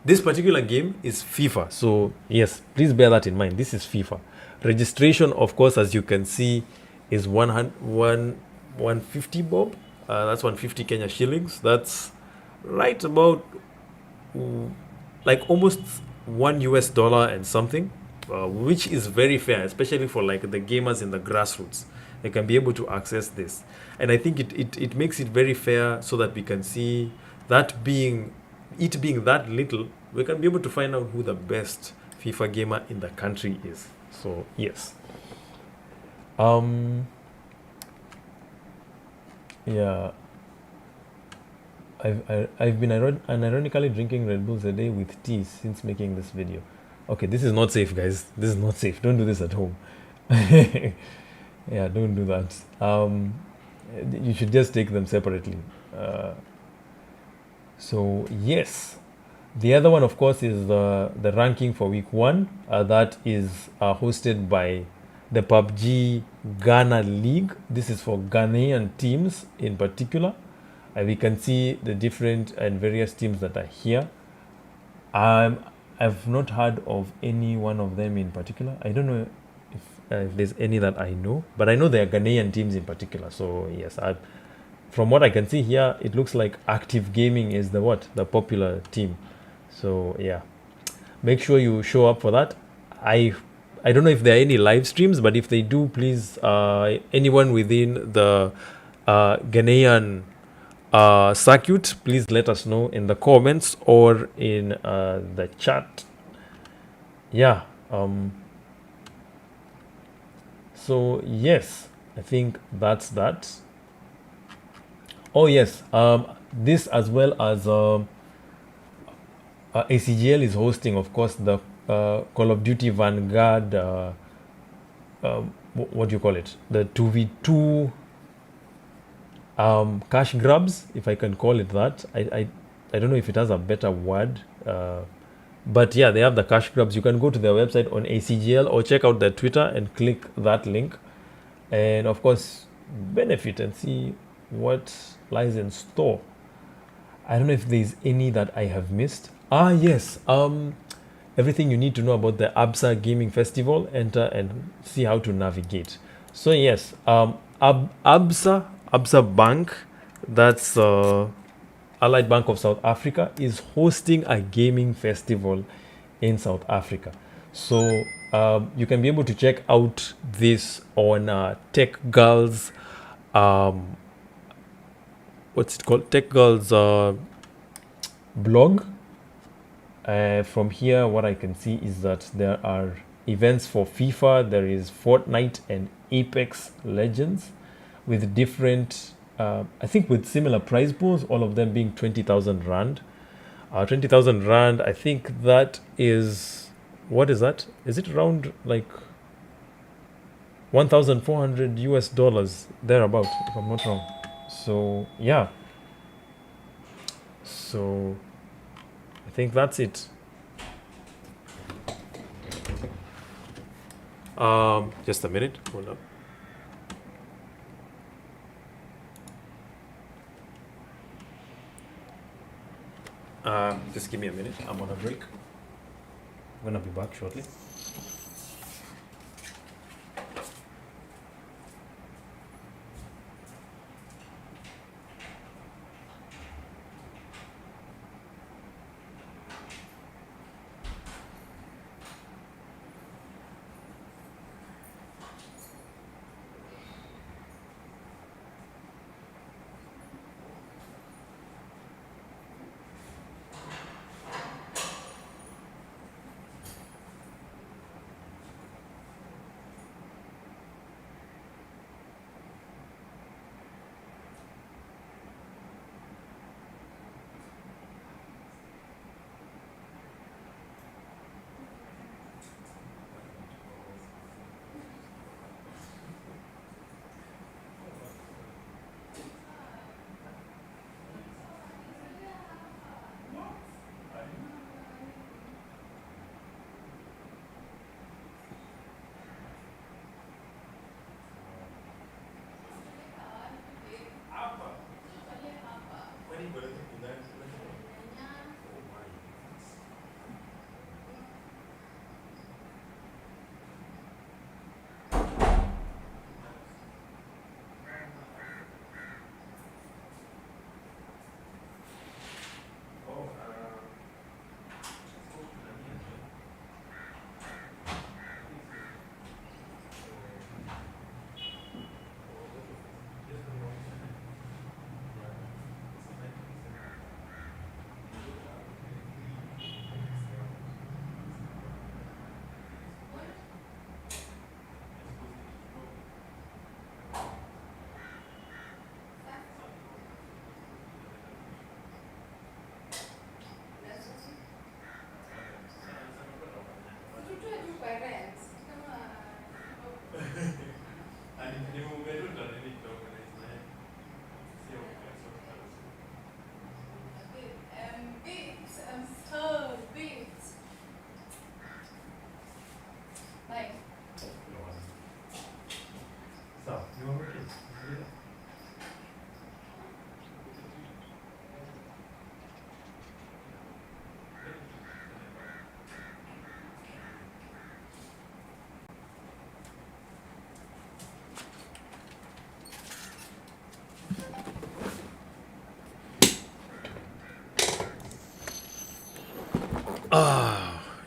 this particular game is FIFA. So yes, please bear that in mind. This is FIFA. Registration, of course, as you can see, is 150 bob. That's 150 Kenya shillings. That's right about almost $1 and something, which is very fair, especially for the gamers in the grassroots. They can be able to access this, and I think it makes it very fair, so that we can see that being that little, we can be able to find out who the best FIFA gamer in the country is. So yes. Um, yeah, I've been unironically drinking Red Bulls a day with tea since making this video. Okay, this is not safe, guys. This is not safe. Don't do this at home. Yeah, don't do that. You should just take them separately. Uh, so yes, the other one, of course, is the ranking for week one. That is hosted by the PUBG Ghana League. This is for Ghanaian teams in particular. We can see the different and various teams that are here. Um, I've not heard of any one of them in particular. I don't know if there's any that I know, but I know there are Ghanaian teams in particular. So yes, from what I can see here, it looks like Active Gaming is the popular team. So yeah, make sure you show up for that. I I don't know if there are any live streams, but if they do, please, anyone within the Ghanaian circuit, please let us know in the comments or in the chat. Yeah. So yes, I think that's that. Oh yes. This as well as ACGL is hosting, of course, the Call of Duty Vanguard. What do you call it? The 2v2 cash grabs, if I can call it that. I don't know if it has a better word. But yeah, they have the cash grabs. You can go to their website on ACGL or check out their Twitter and click that link. And of course, benefit and see what lies in store. I don't know if there's any that I have missed. Ah, yes. Everything you need to know about the ABSA Gaming Festival. Enter and see how to navigate. So yes, ABSA Bank, that's Allied Bank of South Africa, is hosting a gaming festival in South Africa. So you can be able to check out this on Tech Girls. What's it called? Tech Girls blog. From here, what I can see is that there are events for FIFA, there is Fortnite and Apex Legends with different, I think with similar prize pools, all of them being 20,000 Rand. 20,000 Rand, I think that is, what is that? Is it around like 1,400 US dollars, thereabout, if I'm not wrong? So, yeah. So, I think that's it. Just a minute. Hold up. Just give me a minute. I'm on a break. I'm gonna be back shortly.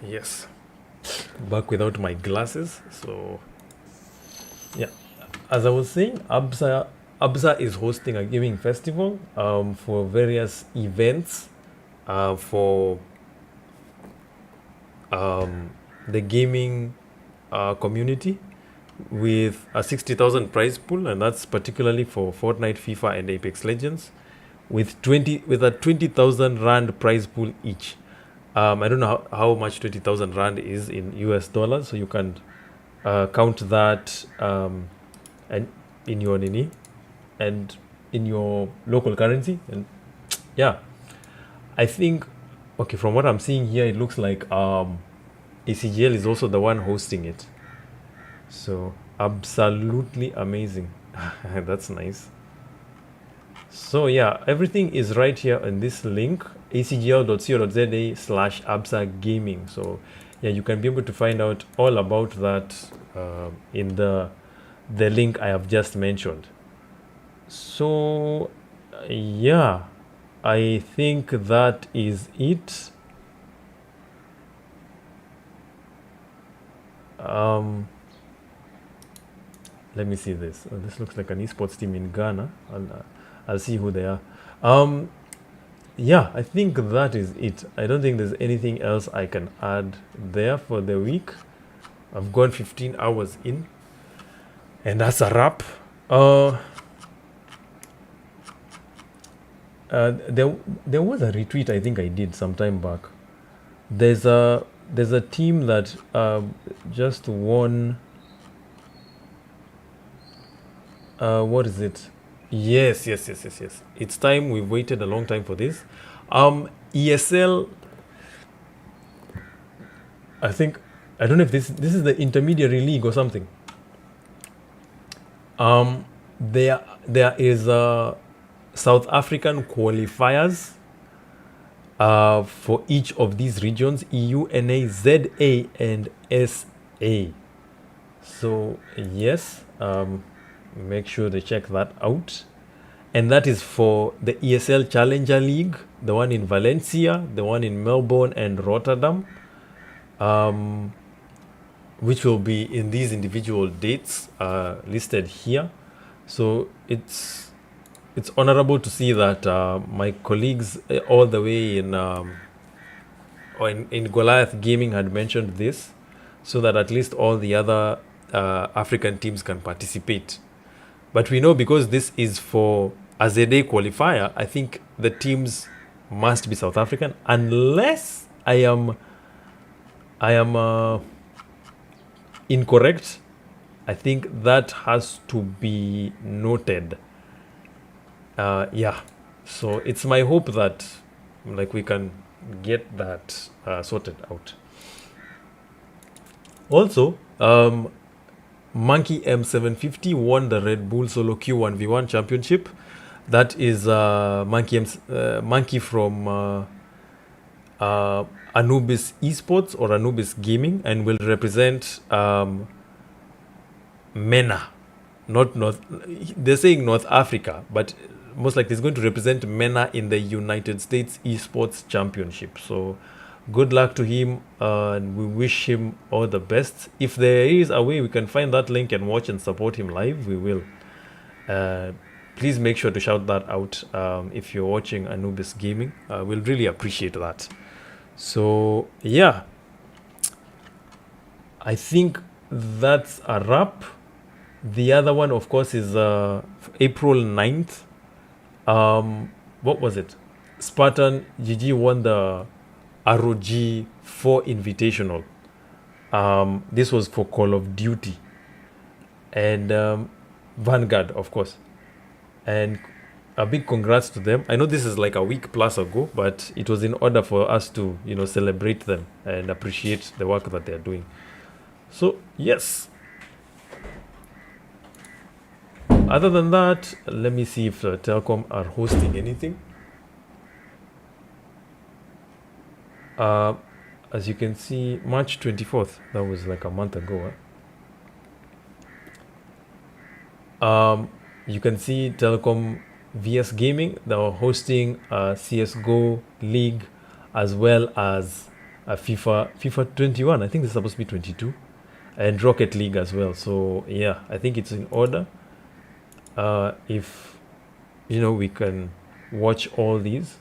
Yes, back without my glasses. So yeah, as I was saying, Absa is hosting a gaming festival for various events for the gaming community with a 60,000 prize pool, and that's particularly for Fortnite, FIFA, and Apex Legends, with a 20,000 rand prize pool each. I don't know how much 20,000 rand is in US dollars, so you can count that and in your nini and in your local currency. And yeah, I think okay, from what I'm seeing here, it looks like ACGL is also the one hosting it. So absolutely amazing. That's nice. So yeah, everything is right here in this link, acgl.co.za/absa gaming. So yeah, you can be able to find out all about that in the link I have just mentioned. So yeah, I think that is it. Let me see this. This looks like an esports team in Ghana. I'll see who they are. Yeah, I think that is it. I don't think there's anything else I can add there for the week. I've gone 15 hours in, and that's a wrap. There was a retweet I think I did some time back. There's a team that just won. What is it? Yes. It's time. We've waited a long time for this. ESL. I think I don't know if this is the intermediary league or something. There is a South African qualifiers for each of these regions: EU, NA, ZA, and SA. So yes, make sure to check that out. And that is for the ESL Challenger League, the one in Valencia, the one in Melbourne and Rotterdam, which will be in these individual dates listed here. So it's honorable to see that my colleagues all the way in Goliath Gaming had mentioned this, so that at least all the other African teams can participate. But we know because this is for a ZA qualifier, I think the teams must be South African, unless I am incorrect. I think that has to be noted. Yeah, so it's my hope that we can get that sorted out. Also, Monkey M750 won the Red Bull Solo Q1v1 championship. That is Monkey from Anubis Esports or Anubis Gaming, and will represent MENA, not North. They're saying North Africa, but most likely it's going to represent MENA in the United States Esports Championship. So good luck to him, and we wish him all the best. If there is a way we can find that link and watch and support him live, we will. Please make sure to shout that out if you're watching Anubis Gaming. We'll really appreciate that. So yeah, I think that's a wrap. The other one, of course, is April 9th. What was it? Spartan GG won the ROG 4 Invitational. This was for Call of Duty and Vanguard, of course. And a big congrats to them. I know this is like a week plus ago, but it was in order for us to, celebrate them and appreciate the work that they're doing. So, yes. Other than that, let me see if Telkom are hosting anything. As you can see, March 24th, that was like a month ago. You can see Telecom VS Gaming, they are hosting a CSGO League as well as FIFA 21. I think it's supposed to be 22, and Rocket League as well. So yeah, I think it's in order. If we can watch all these,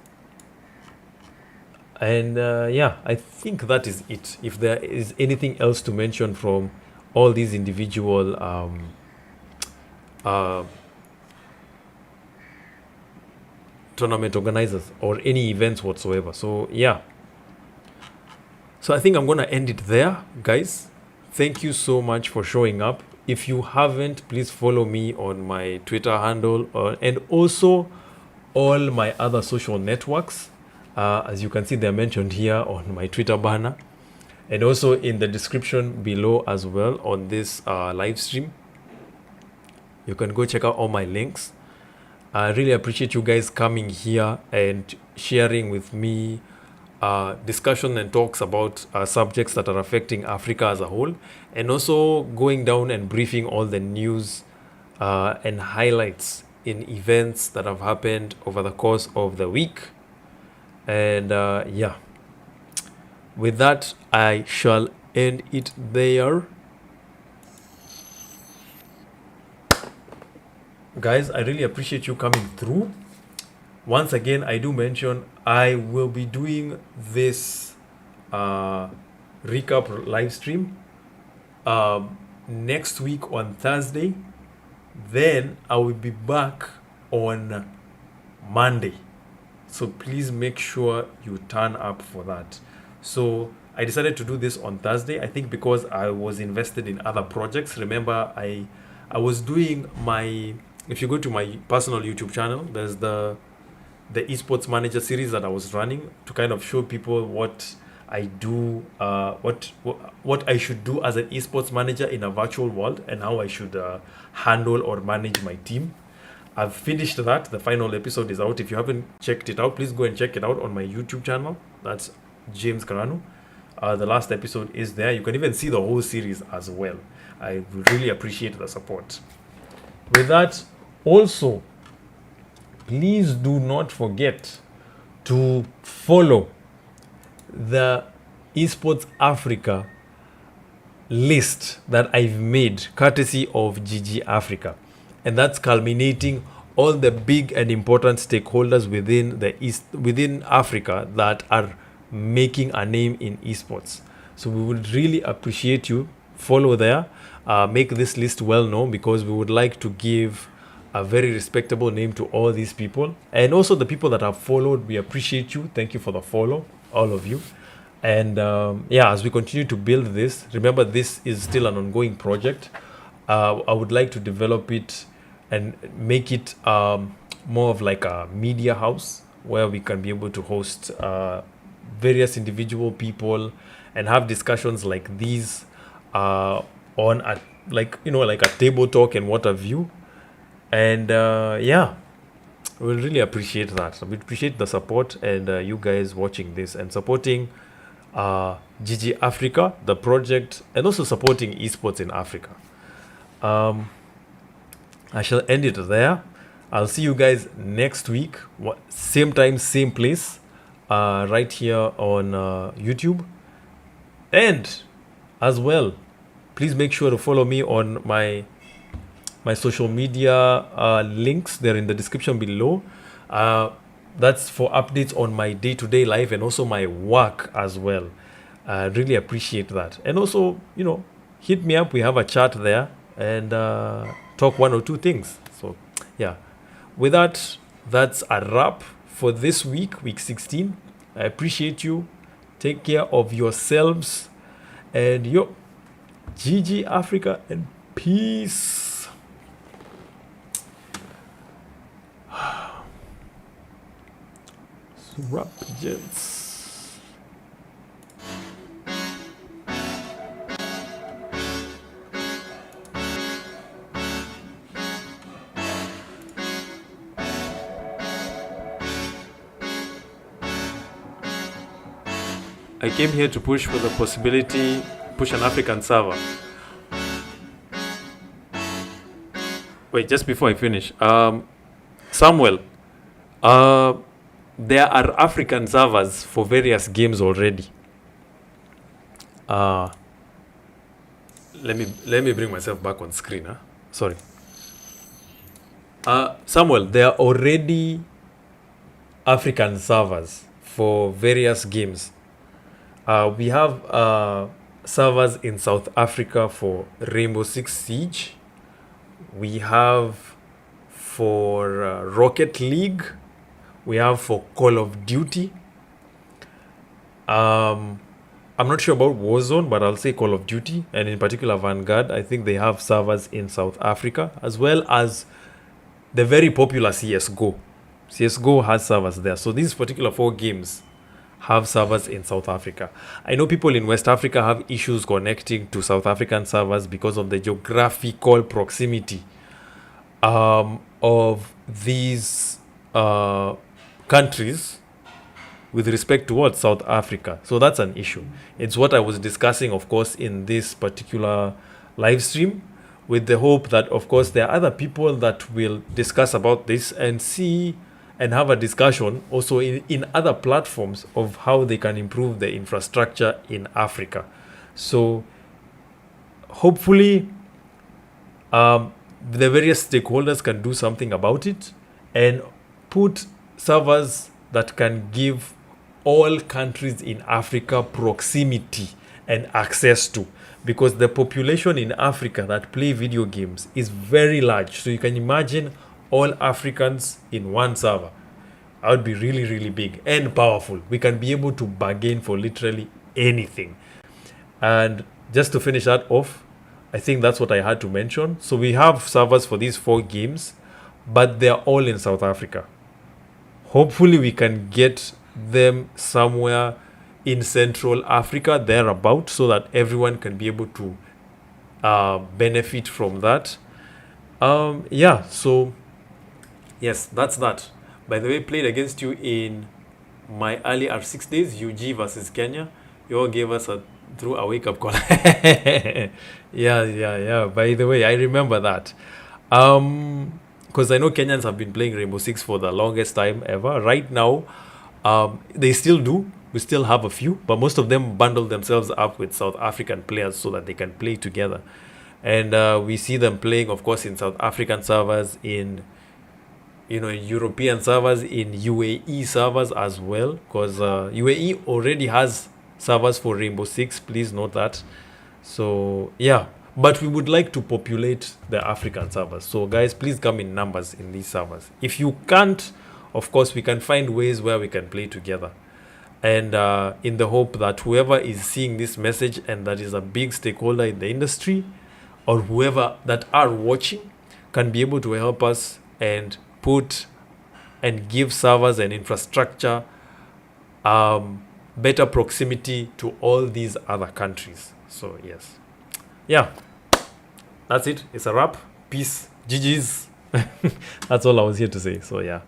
and yeah, I think that is it. If there is anything else to mention from all these individual uh, tournament organizers or any events whatsoever. So yeah, so I think I'm gonna end it there, guys. Thank you so much for showing up. If you haven't, please follow me on my Twitter handle and also all my other social networks. As you can see, they're mentioned here on my Twitter banner and also in the description below as well on this live stream. You can go check out all my links. I really appreciate you guys coming here and sharing with me discussion and talks about subjects that are affecting Africa as a whole, and also going down and briefing all the news and highlights in events that have happened over the course of the week. And yeah, with that, I shall end it there. Guys, I really appreciate you coming through. Once again, I do mention I will be doing this recap live stream next week on Thursday. Then I will be back on Monday. So please make sure you turn up for that. So I decided to do this on Thursday, I think because I was invested in other projects. Remember, I was doing my, if you go to my personal YouTube channel, there's the esports manager series that I was running to kind of show people what I do, what I should do as an esports manager in a virtual world and how I should handle or manage my team. I've finished that. The final episode is out. If you haven't checked it out, please go and check it out on my YouTube channel. That's James Karanu. The last episode is there. You can even see the whole series as well. I really appreciate the support. With that, also, please do not forget to follow the Esports Africa list that I've made courtesy of GG Africa, and that's culminating all the big and important stakeholders within Africa that are making a name in esports. So we would really appreciate you follow there, make this list well known, because we would like to give a very respectable name to all these people, and also the people that have followed. We appreciate you. Thank you for the follow, all of you. And yeah, as we continue to build this, remember this is still an ongoing project. I would like to develop it and make it more of like a media house where we can be able to host various individual people and have discussions like these on a, like a table talk and what have you. And yeah, we'll really appreciate that. We appreciate the support and you guys watching this and supporting GG Africa, the project, and also supporting esports in Africa. I shall end it there. I'll see you guys next week, same time, same place, right here on YouTube. And as well, please make sure to follow me on my social media links. They're in the description below. That's for updates on my day-to-day life and also my work as well. Really appreciate that. And also, hit me up. We have a chat there and talk one or two things. So yeah, with that, that's a wrap for this week 16. I appreciate you. Take care of yourselves, and GG Africa, and peace. Wrap, gents. I came here to push for the possibility, push an African server. Wait, just before I finish, Samuel, there are African servers for various games already. Uh, let me bring myself back on screen. Huh? Sorry. Samuel, there are already African servers for various games. We have servers in South Africa for Rainbow Six Siege. We have for Rocket League. We have for Call of Duty. I'm not sure about Warzone, but I'll say Call of Duty, and in particular Vanguard. I think they have servers in South Africa, as well as the very popular CSGO. CSGO has servers there. So these particular 4 games have servers in South Africa. I know people in West Africa have issues connecting to South African servers because of the geographical proximity of these countries with respect to what South Africa. So that's an issue. It's what I was discussing, of course, in this particular live stream, with the hope that, of course, there are other people that will discuss about this and see and have a discussion also in other platforms of how they can improve the infrastructure in Africa. So hopefully the various stakeholders can do something about it and put servers that can give all countries in Africa proximity and access to, because the population in Africa that play video games is very large. So you can imagine all Africans in one server. That would be really, really big and powerful. We can be able to bargain for literally anything. And just to finish that off, I think that's what I had to mention. So we have servers for these 4 games, but they're all in South Africa. Hopefully we can get them somewhere in Central Africa, thereabout, so that everyone can be able to benefit from that. So yes, that's that. By the way, played against you in my early R6 days, UG versus Kenya. You all gave us a wake-up call. Yeah. By the way, I remember that. Because I know Kenyans have been playing Rainbow Six for the longest time ever. Right now, they still do. We still have a few, but most of them bundle themselves up with South African players so that they can play together. And we see them playing, of course, in South African servers, in European servers, in UAE servers as well, because UAE already has servers for Rainbow Six. Please note that. So yeah, but we would like to populate the African servers. So guys, please come in numbers in these servers. If you can't, of course, we can find ways where we can play together. And in the hope that whoever is seeing this message and that is a big stakeholder in the industry, or whoever that are watching, can be able to help us and put and give servers and infrastructure better proximity to all these other countries. So yes, yeah, that's it. It's a wrap. Peace. GG's. That's all I was here to say. So yeah.